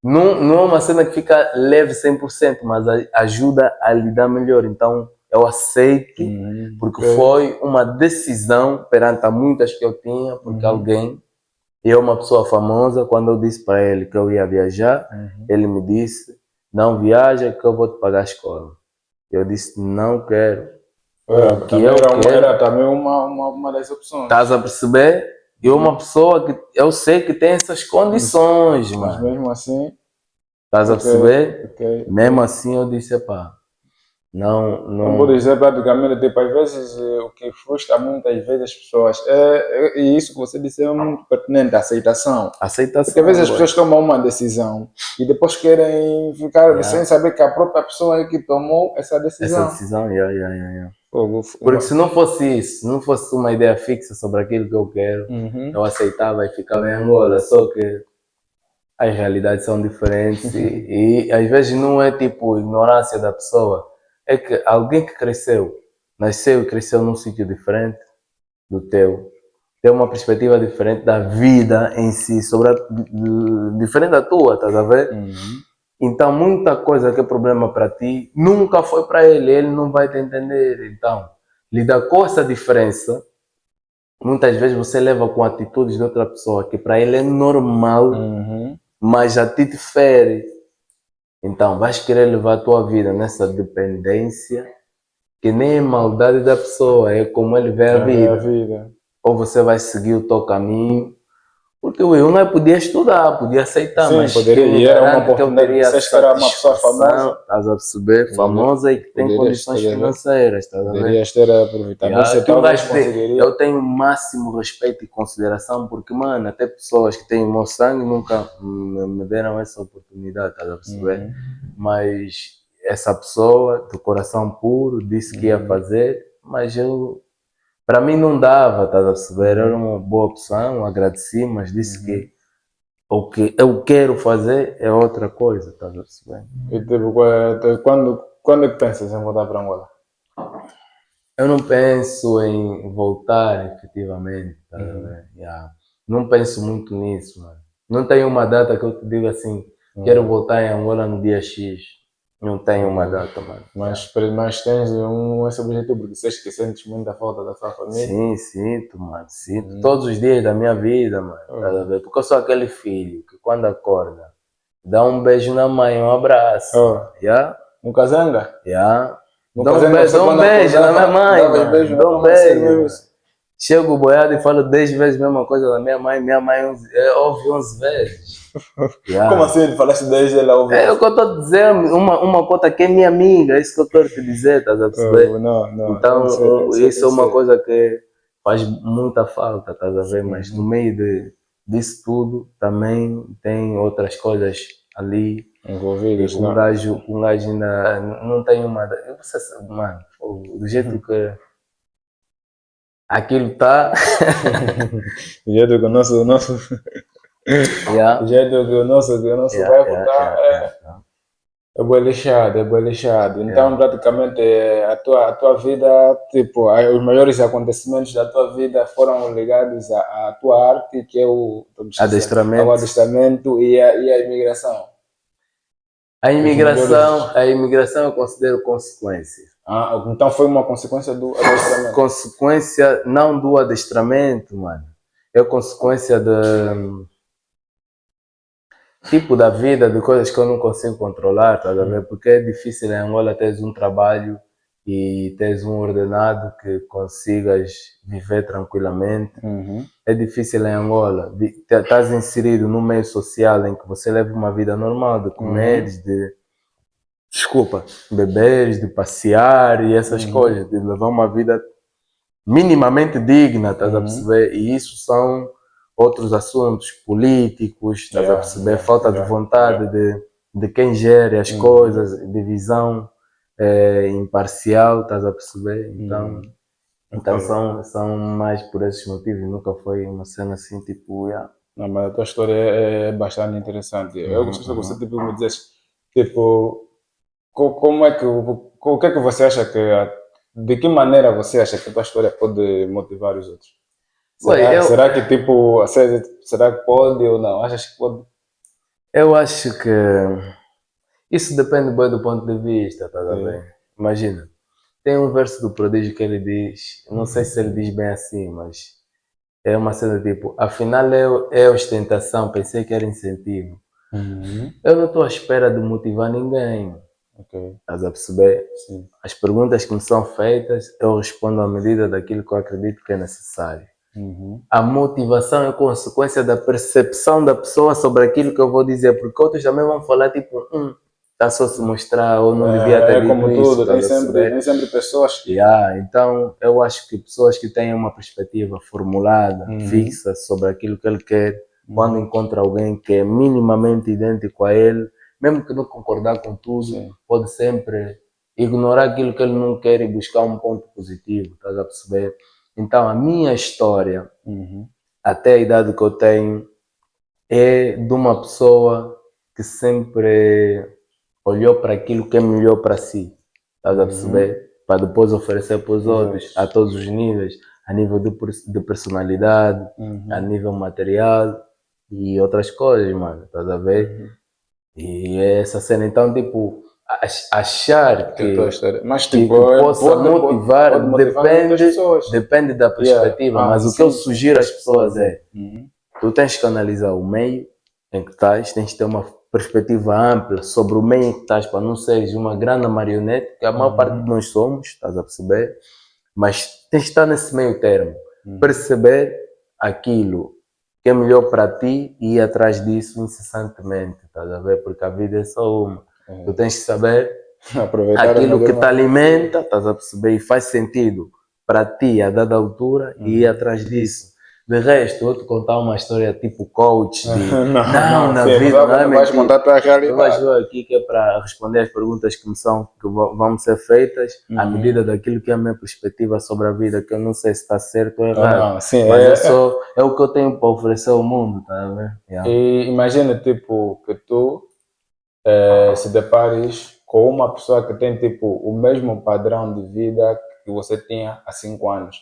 S2: Não é uma cena que fica leve 100%, mas ajuda a lidar melhor. Então eu aceito, porque foi uma decisão perante a muitas que eu tinha, porque alguém, e é uma pessoa famosa, quando eu disse para ele que eu ia viajar, ele me disse, não viaja que eu vou te pagar a escola. Eu disse, não quero.
S1: Era também uma das opções.
S2: Estás a perceber? Eu uma pessoa que eu sei que tem essas condições,
S1: Mas
S2: mano.
S1: mesmo assim...
S2: Estás a perceber?
S1: Ok.
S2: Mesmo assim eu disse, pá,
S1: Não
S2: não...
S1: vou dizer praticamente, tipo, às vezes o que frustra muitas vezes as pessoas e isso que você disse é muito pertinente, a aceitação.
S2: Aceitação.
S1: Porque às vezes as pessoas tomam uma decisão e depois querem ficar sem saber que a própria pessoa é que tomou essa decisão.
S2: Essa decisão, Porque se não fosse isso, se não fosse uma ideia fixa sobre aquilo que eu quero, eu aceitava e ficava em Angola, só que as realidades são diferentes e às vezes não é tipo ignorância da pessoa, é que alguém que cresceu, nasceu e cresceu num sítio diferente do teu, tem uma perspectiva diferente da vida em si, diferente da tua, estás a ver? Então muita coisa que é problema para ti, nunca foi para ele não vai te entender. Então, lidar com essa diferença, muitas vezes você leva com atitudes de outra pessoa que para ele é normal, mas a ti te fere. Então, vais querer levar a tua vida nessa dependência que nem é maldade da pessoa, é como ele vê a vida. Ou você vai seguir o teu caminho, porque eu não podia estudar, podia aceitar,
S1: sim,
S2: mas
S1: poderia,
S2: quem me
S1: e era uma
S2: garante que eu
S1: oportunidade,
S2: teria
S1: disseste que era uma pessoa
S2: satisfação, estás a perceber, famosa e que tem condições financeiras, estás a ver?
S1: Poderias ter aproveitado. Você talvez conseguiria.
S2: Eu tenho o máximo respeito e consideração, porque, mano, até pessoas que têm o meu sangue nunca me deram essa oportunidade, estás a perceber? Mas essa pessoa, de coração puro, disse que ia fazer, mas para mim não dava, estás a perceber? Era uma boa opção, agradeci, mas disse que o que eu quero fazer é outra coisa, estás a perceber?
S1: E tipo, quando é que pensas em voltar para Angola?
S2: Eu não penso em voltar efetivamente, tá a ver? Não penso muito nisso, mano. Não tenho uma data que eu te diga assim, quero voltar em Angola no dia X. Não tenho uma data, mano.
S1: Mas tens esse objetivo, porque disseste que sentes muita falta da tua família.
S2: Sim, sinto, mano. Sinto todos os dias da minha vida, mano. Tá a ver? Porque eu sou aquele filho que quando acorda, dá um beijo na mãe, um abraço.
S1: No Kazanga?
S2: Dá um beijo na minha mãe, mano. Dá um beijo. Chego boiado e falo 10 vezes a mesma coisa da minha mãe ouve 11 vezes.
S1: Como assim? Falaste 10 ela ouve?
S2: É o que eu estou a dizer, uma cota que é minha amiga, é isso que eu estou a te dizer, estás a perceber?
S1: Não.
S2: Então, isso é uma coisa que faz muita falta, estás a ver? Mas no meio disso tudo também tem outras coisas ali
S1: envolvidas.
S2: Um gajo ainda não tem uma. Você sabe, mano, do jeito que aquilo tá.
S1: Do jeito que o nosso. Do jeito que o nosso vai botar. É bem lixado. Então, praticamente, a tua vida, tipo, os maiores acontecimentos da tua vida foram ligados à tua arte, que é o adestramento e a imigração.
S2: A imigração eu considero consequência.
S1: Então foi uma consequência do adestramento?
S2: Consequência não do adestramento, mano. É consequência de tipo da vida, de coisas que eu não consigo controlar, tá a ver? Porque é difícil em Angola ter um trabalho e tens um ordenado que consigas viver tranquilamente. É difícil em Angola. Estás inserido num meio social em que você leva uma vida normal de comeres, de beberes, de passear e essas coisas, de levar uma vida minimamente digna, estás a perceber? E isso são outros assuntos políticos, estás a perceber? Falta de vontade de quem gere as coisas, de visão imparcial, estás a perceber? Então são mais por esses motivos, nunca foi uma cena assim tipo,
S1: Não, mas a tua história é bastante interessante. Eu gostaria que você tipo, me dissesse, tipo, como é que, o que é que você acha que, de que maneira você acha que a tua história pode motivar os outros? Será que tipo, será que pode ou não? Achas que pode?
S2: Eu acho que isso depende bem do ponto de vista, estás a ver? Imagina, tem um verso do Prodígio que ele diz, não sei se ele diz bem assim, mas é uma cena tipo, afinal é ostentação, pensei que era incentivo. Eu não estou à espera de motivar ninguém, estás a perceber?
S1: Sim.
S2: As perguntas que me são feitas, eu respondo à medida daquilo que eu acredito que é necessário. A motivação é consequência da percepção da pessoa sobre aquilo que eu vou dizer, porque outros também vão falar tipo, está só a se mostrar ou não devia ter dito
S1: como
S2: isso.
S1: tudo, tem sempre pessoas que...
S2: Então, eu acho que pessoas que têm uma perspectiva formulada, fixa sobre aquilo que ele quer, quando encontra alguém que é minimamente idêntico a ele, mesmo que não concordar com tudo, pode sempre ignorar aquilo que ele não quer e buscar um ponto positivo, estás a perceber? Então, a minha história, até a idade que eu tenho, é de uma pessoa que sempre olhou para aquilo que é melhor para si, estás a perceber? Para depois oferecer para os outros, a todos os níveis, a nível de personalidade, a nível material e outras coisas, mano, estás a ver? E é essa cena, então, tipo, achar que
S1: Mas
S2: que
S1: tipo,
S2: possa motivar,
S1: pode motivar muitas pessoas.
S2: depende da perspectiva, mas o que eu sugiro às pessoas é,
S1: Uhum.
S2: tu tens que analisar o meio em que estás, tens que ter uma perspectiva ampla sobre o meio em que estás, para não seres uma grande marionete, que a maior parte de nós somos, estás a perceber? Mas tens que estar nesse meio termo, perceber aquilo que é melhor para ti e ir atrás disso incessantemente, estás a ver? Porque a vida é só uma. Tu tens que saber
S1: Aproveitar
S2: aquilo que te
S1: maneira.
S2: alimenta, estás a perceber, e faz sentido para ti a dada altura e ir atrás disso. De resto, eu te contar uma história tipo coach de
S1: Não,
S2: na
S1: sim,
S2: vida, não é
S1: vais
S2: mentira.
S1: contar a tua
S2: Tu vais
S1: realidade.
S2: ver aqui que é para responder as perguntas que vão ser feitas à medida daquilo que é a minha perspectiva sobre a vida, que eu não sei se está certo ou errado,
S1: Não, sim,
S2: mas é o que eu tenho para oferecer ao mundo, tá a ver?
S1: E imagina, tipo, que tu se depares com uma pessoa que tem, tipo, o mesmo padrão de vida que você tinha há 5 anos.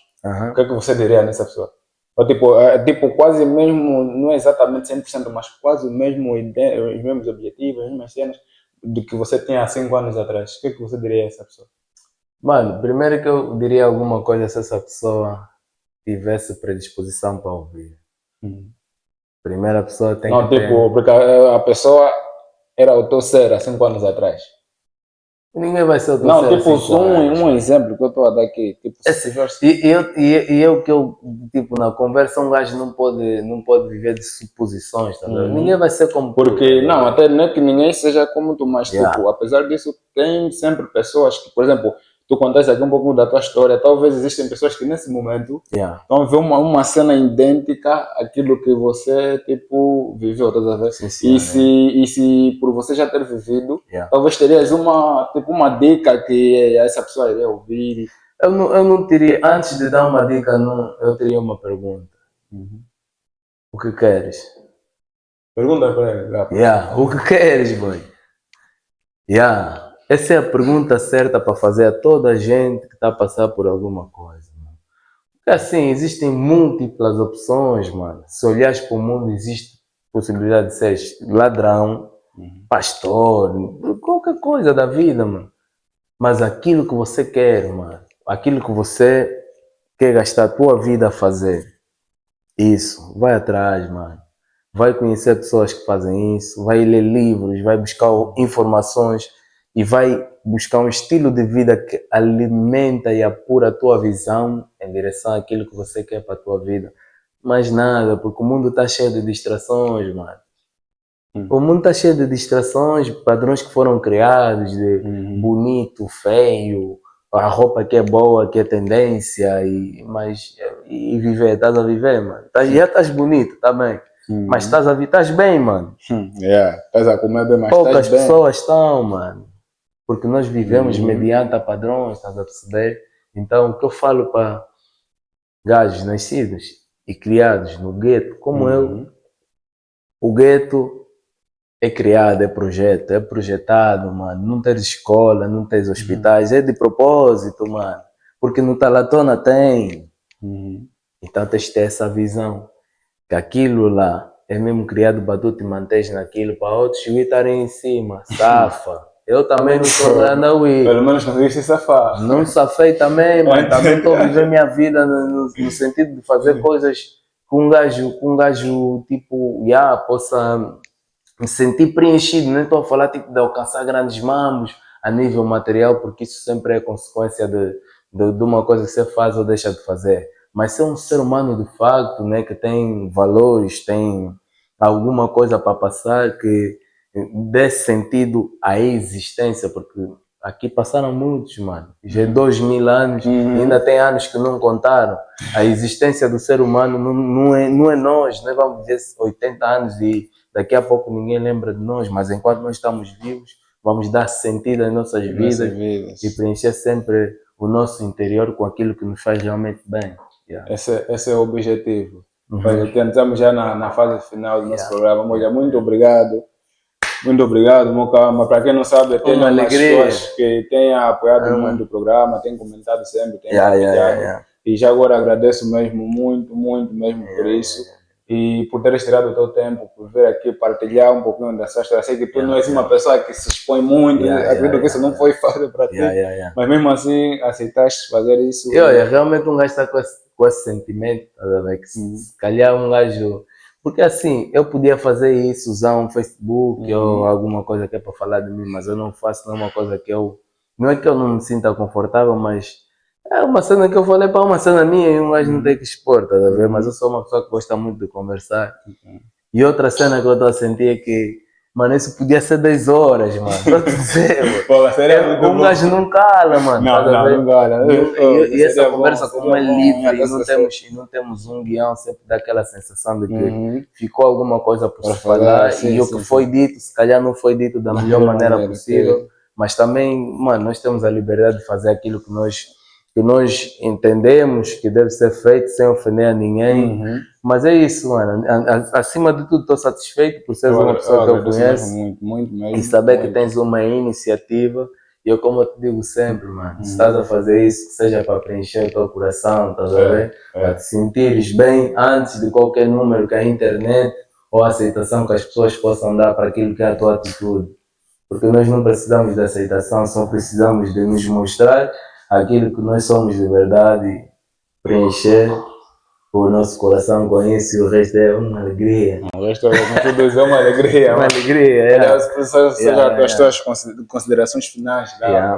S1: O que é que você diria nessa pessoa? Ou, tipo, quase mesmo, não é exatamente 100%, mas quase o mesmo, os mesmos objetivos, as mesmas cenas do que você tinha há 5 anos atrás. O que é que você diria a essa pessoa?
S2: Mano, primeiro que eu diria alguma coisa se essa pessoa tivesse predisposição para ouvir. Primeira pessoa tem
S1: Não,
S2: que
S1: tipo,
S2: ter...
S1: porque a pessoa era o teu ser há 5 anos atrás.
S2: Ninguém vai ser o teu
S1: Não,
S2: ser
S1: tipo,
S2: assim
S1: só um exemplo que eu estou a dar aqui. Tipo, se tivesse...
S2: tipo, na conversa um gajo não pode viver de suposições, tá vendo? Ninguém vai ser como tu,
S1: Porque,
S2: tá
S1: não,
S2: vendo?
S1: até não é que ninguém seja como tu, mas, tipo, apesar disso, tem sempre pessoas que, por exemplo, tu contaste aqui um pouco da tua história, talvez existem pessoas que nesse momento vão ver uma cena idêntica àquilo que você, tipo, viveu, tá a ver? E se por você já ter vivido, talvez terias uma dica que essa pessoa iria ouvir.
S2: Eu não teria, antes de dar uma dica, eu teria uma pergunta. O que queres?
S1: Pergunta para ele.
S2: O que queres, boy? Essa é a pergunta certa para fazer a toda a gente que está a passar por alguma coisa. Mano. Porque assim, existem múltiplas opções, mano. Se olhares para o mundo, existe possibilidade de seres ladrão, pastor, qualquer coisa da vida, mano. Mas aquilo que você quer, mano, aquilo que você quer gastar a tua vida a fazer, isso, vai atrás, mano. Vai conhecer pessoas que fazem isso, vai ler livros, vai buscar informações e vai buscar um estilo de vida que alimenta e apura a tua visão em direção àquilo que você quer para a tua vida. Mais nada, porque o mundo está cheio de distrações, mano. O mundo está cheio de distrações, padrões que foram criados, de bonito, feio, a roupa que é boa, que é tendência, e viver, estás a viver, mano. Já estás bonito, tá bem. Mas estás bem, mano.
S1: Estás a comer bem, mas
S2: Poucas
S1: estás bem.
S2: pessoas estão, mano. Porque nós vivemos mediante a padrões, estás a perceber? Então, o que eu falo para gajos nascidos e criados no gueto, como eu, o gueto é criado, é projetado, mano. Não tens escola, não tens hospitais, é de propósito, mano. Porque no Talatona tem. Então tens de ter essa visão. Que aquilo lá é mesmo criado para tu te manteres naquilo, para outros estarem em cima, safa. Eu também não sou Ranaui.
S1: Pelo menos conseguiste safar.
S2: Não safei também, mas também estou a viver minha vida no sentido de fazer coisas que um gajo tipo, possa me sentir preenchido. Nem estou a falar tipo, de alcançar grandes mamos a nível material, porque isso sempre é consequência de uma coisa que você faz ou deixa de fazer. Mas ser um ser humano de facto, né, que tem valores, tem alguma coisa para passar que dê sentido à existência, porque aqui passaram muitos, mano. Já é 2000 anos, ainda tem anos que não contaram. A existência do ser humano não é nós, nós vamos viver 80 anos e daqui a pouco ninguém lembra de nós, mas enquanto nós estamos vivos, vamos dar sentido às nossas vidas e preencher sempre o nosso interior com aquilo que nos faz realmente bem.
S1: Esse é o objetivo. Estamos já na fase final do nosso programa. Moja, muito obrigado. Muito obrigado, meu calma. Para quem não sabe, eu tenho umas pessoas que têm apoiado muito o programa, têm comentado sempre, têm partilhado. E já agora agradeço mesmo, muito mesmo por isso. E por teres tirado o teu tempo, por vir aqui partilhar um pouquinho dessa história. Sei que tu não és uma pessoa que se expõe muito, acredito que isso não foi fácil para ti. Mas mesmo assim, aceitaste fazer isso.
S2: Realmente um gajo está com esse sentimento, que se calhar um gajo... Porque assim, eu podia fazer isso, usar um Facebook ou alguma coisa que é para falar de mim, mas eu não faço, não é uma coisa que eu... Não é que eu não me sinta confortável, mas é uma cena que eu falei para uma cena minha e um gajo não tem que expor, estás a ver? Mas eu sou uma pessoa que gosta muito de conversar. E outra cena que eu estou a sentir é que, mano, isso podia ser 10 horas, mano. Estou a dizer, mano. Um gajo não cala, mano.
S1: Não cala.
S2: E essa conversa, como é livre e não temos um guião, sempre dá aquela sensação de que ficou alguma coisa por se falar e o que foi dito, se calhar não foi dito da melhor maneira possível, mas também, mano, nós temos a liberdade de fazer aquilo que nós entendemos que deve ser feito sem ofender a ninguém. Mas é isso, mano. Acima de tudo, estou satisfeito por seres uma pessoa que eu conheço
S1: muito mesmo,
S2: e saber que tens uma iniciativa. E eu, como eu te digo sempre, mano, se estás a fazer isso, seja para preencher o teu coração, estás a ver? Para te sentires bem antes de qualquer número que a internet ou a aceitação que as pessoas possam dar para aquilo que é a tua atitude. Porque nós não precisamos de aceitação, só precisamos de nos mostrar aquilo que nós somos de verdade, preencher o nosso coração com isso e o resto é uma alegria.
S1: O resto é uma alegria.
S2: Uma alegria,
S1: as tuas considerações finais para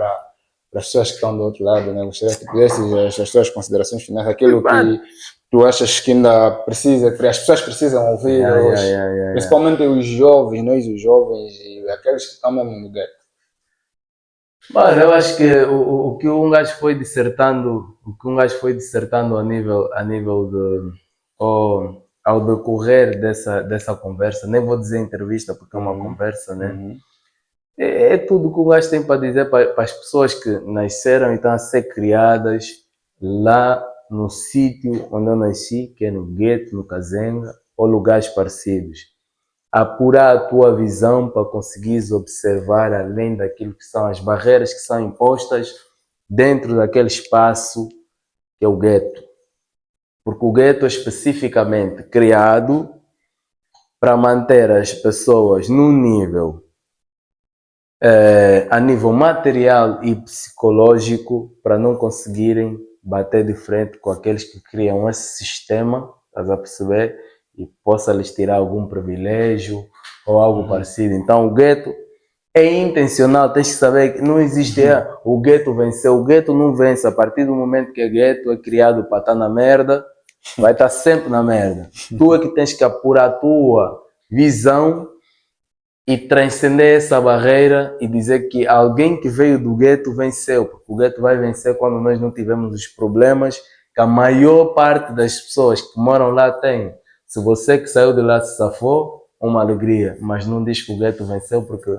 S1: as pessoas que estão do outro lado, né? Gostaria que tivesses as tuas considerações finais, aquilo que tu achas que ainda precisa, que as pessoas precisam ouvir hoje, principalmente os jovens, nós os jovens e aqueles que estão mesmo no gueto.
S2: Mano, eu acho que o que um gajo foi dissertando, a nível de, ao decorrer dessa conversa, nem vou dizer entrevista porque é uma conversa, né? É tudo que o gajo tem para dizer para as pessoas que nasceram e estão a ser criadas lá no sítio onde eu nasci, que é no gueto, no Kazenga, ou lugares parecidos. Apurar a tua visão para conseguires observar além daquilo que são as barreiras que são impostas dentro daquele espaço que é o gueto. Porque o gueto é especificamente criado para manter as pessoas num nível, a nível material e psicológico, para não conseguirem bater de frente com aqueles que criam esse sistema, estás a perceber? E possa lhes tirar algum privilégio ou algo parecido. Então o gueto é intencional, tens que saber que não existe o gueto venceu, o gueto não vence. A partir do momento que o gueto é criado para estar na merda, vai estar sempre na merda. Tu é que tens que apurar a tua visão e transcender essa barreira e dizer que alguém que veio do gueto venceu, porque o gueto vai vencer quando nós não tivermos os problemas que a maior parte das pessoas que moram lá tem. Se você que saiu de lá se safou, uma alegria, mas não diz que o gueto venceu, porque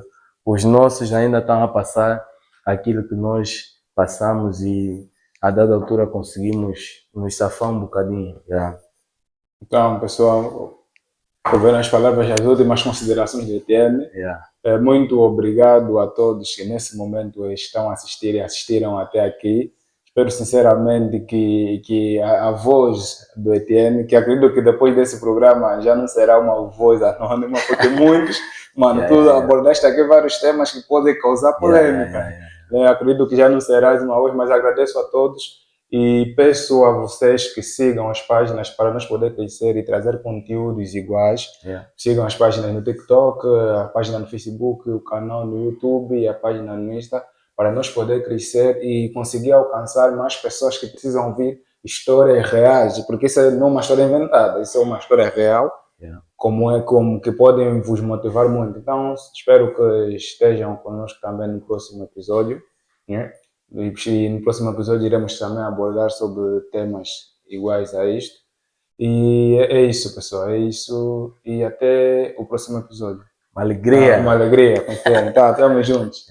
S2: os nossos ainda estão a passar aquilo que nós passamos e a dada altura conseguimos nos safar um bocadinho. Yeah.
S1: Então, pessoal, ouviram as palavras, as últimas considerações de Etienne.
S2: Yeah.
S1: Muito obrigado a todos que nesse momento estão a assistir e assistiram até aqui. Espero sinceramente que a voz do Etienne, que acredito que depois desse programa já não será uma voz anônima, porque muitos, mano, tu abordaste aqui vários temas que podem causar polêmica. Acredito que já não serás uma voz, mas agradeço a todos e peço a vocês que sigam as páginas para nós poder crescer e trazer conteúdos iguais. Sigam as páginas no TikTok, a página no Facebook, o canal no YouTube e a página no Insta, para nós poder crescer e conseguir alcançar mais pessoas que precisam ouvir histórias reais, porque isso não é uma história inventada, isso é uma história real, como que podem vos motivar muito. Então, espero que estejam conosco também no próximo episódio. E no próximo episódio iremos também abordar sobre temas iguais a isto. E é isso, pessoal, é isso. E até o próximo episódio.
S2: Uma alegria.
S1: Uma alegria, confere. Tá, estamos juntos.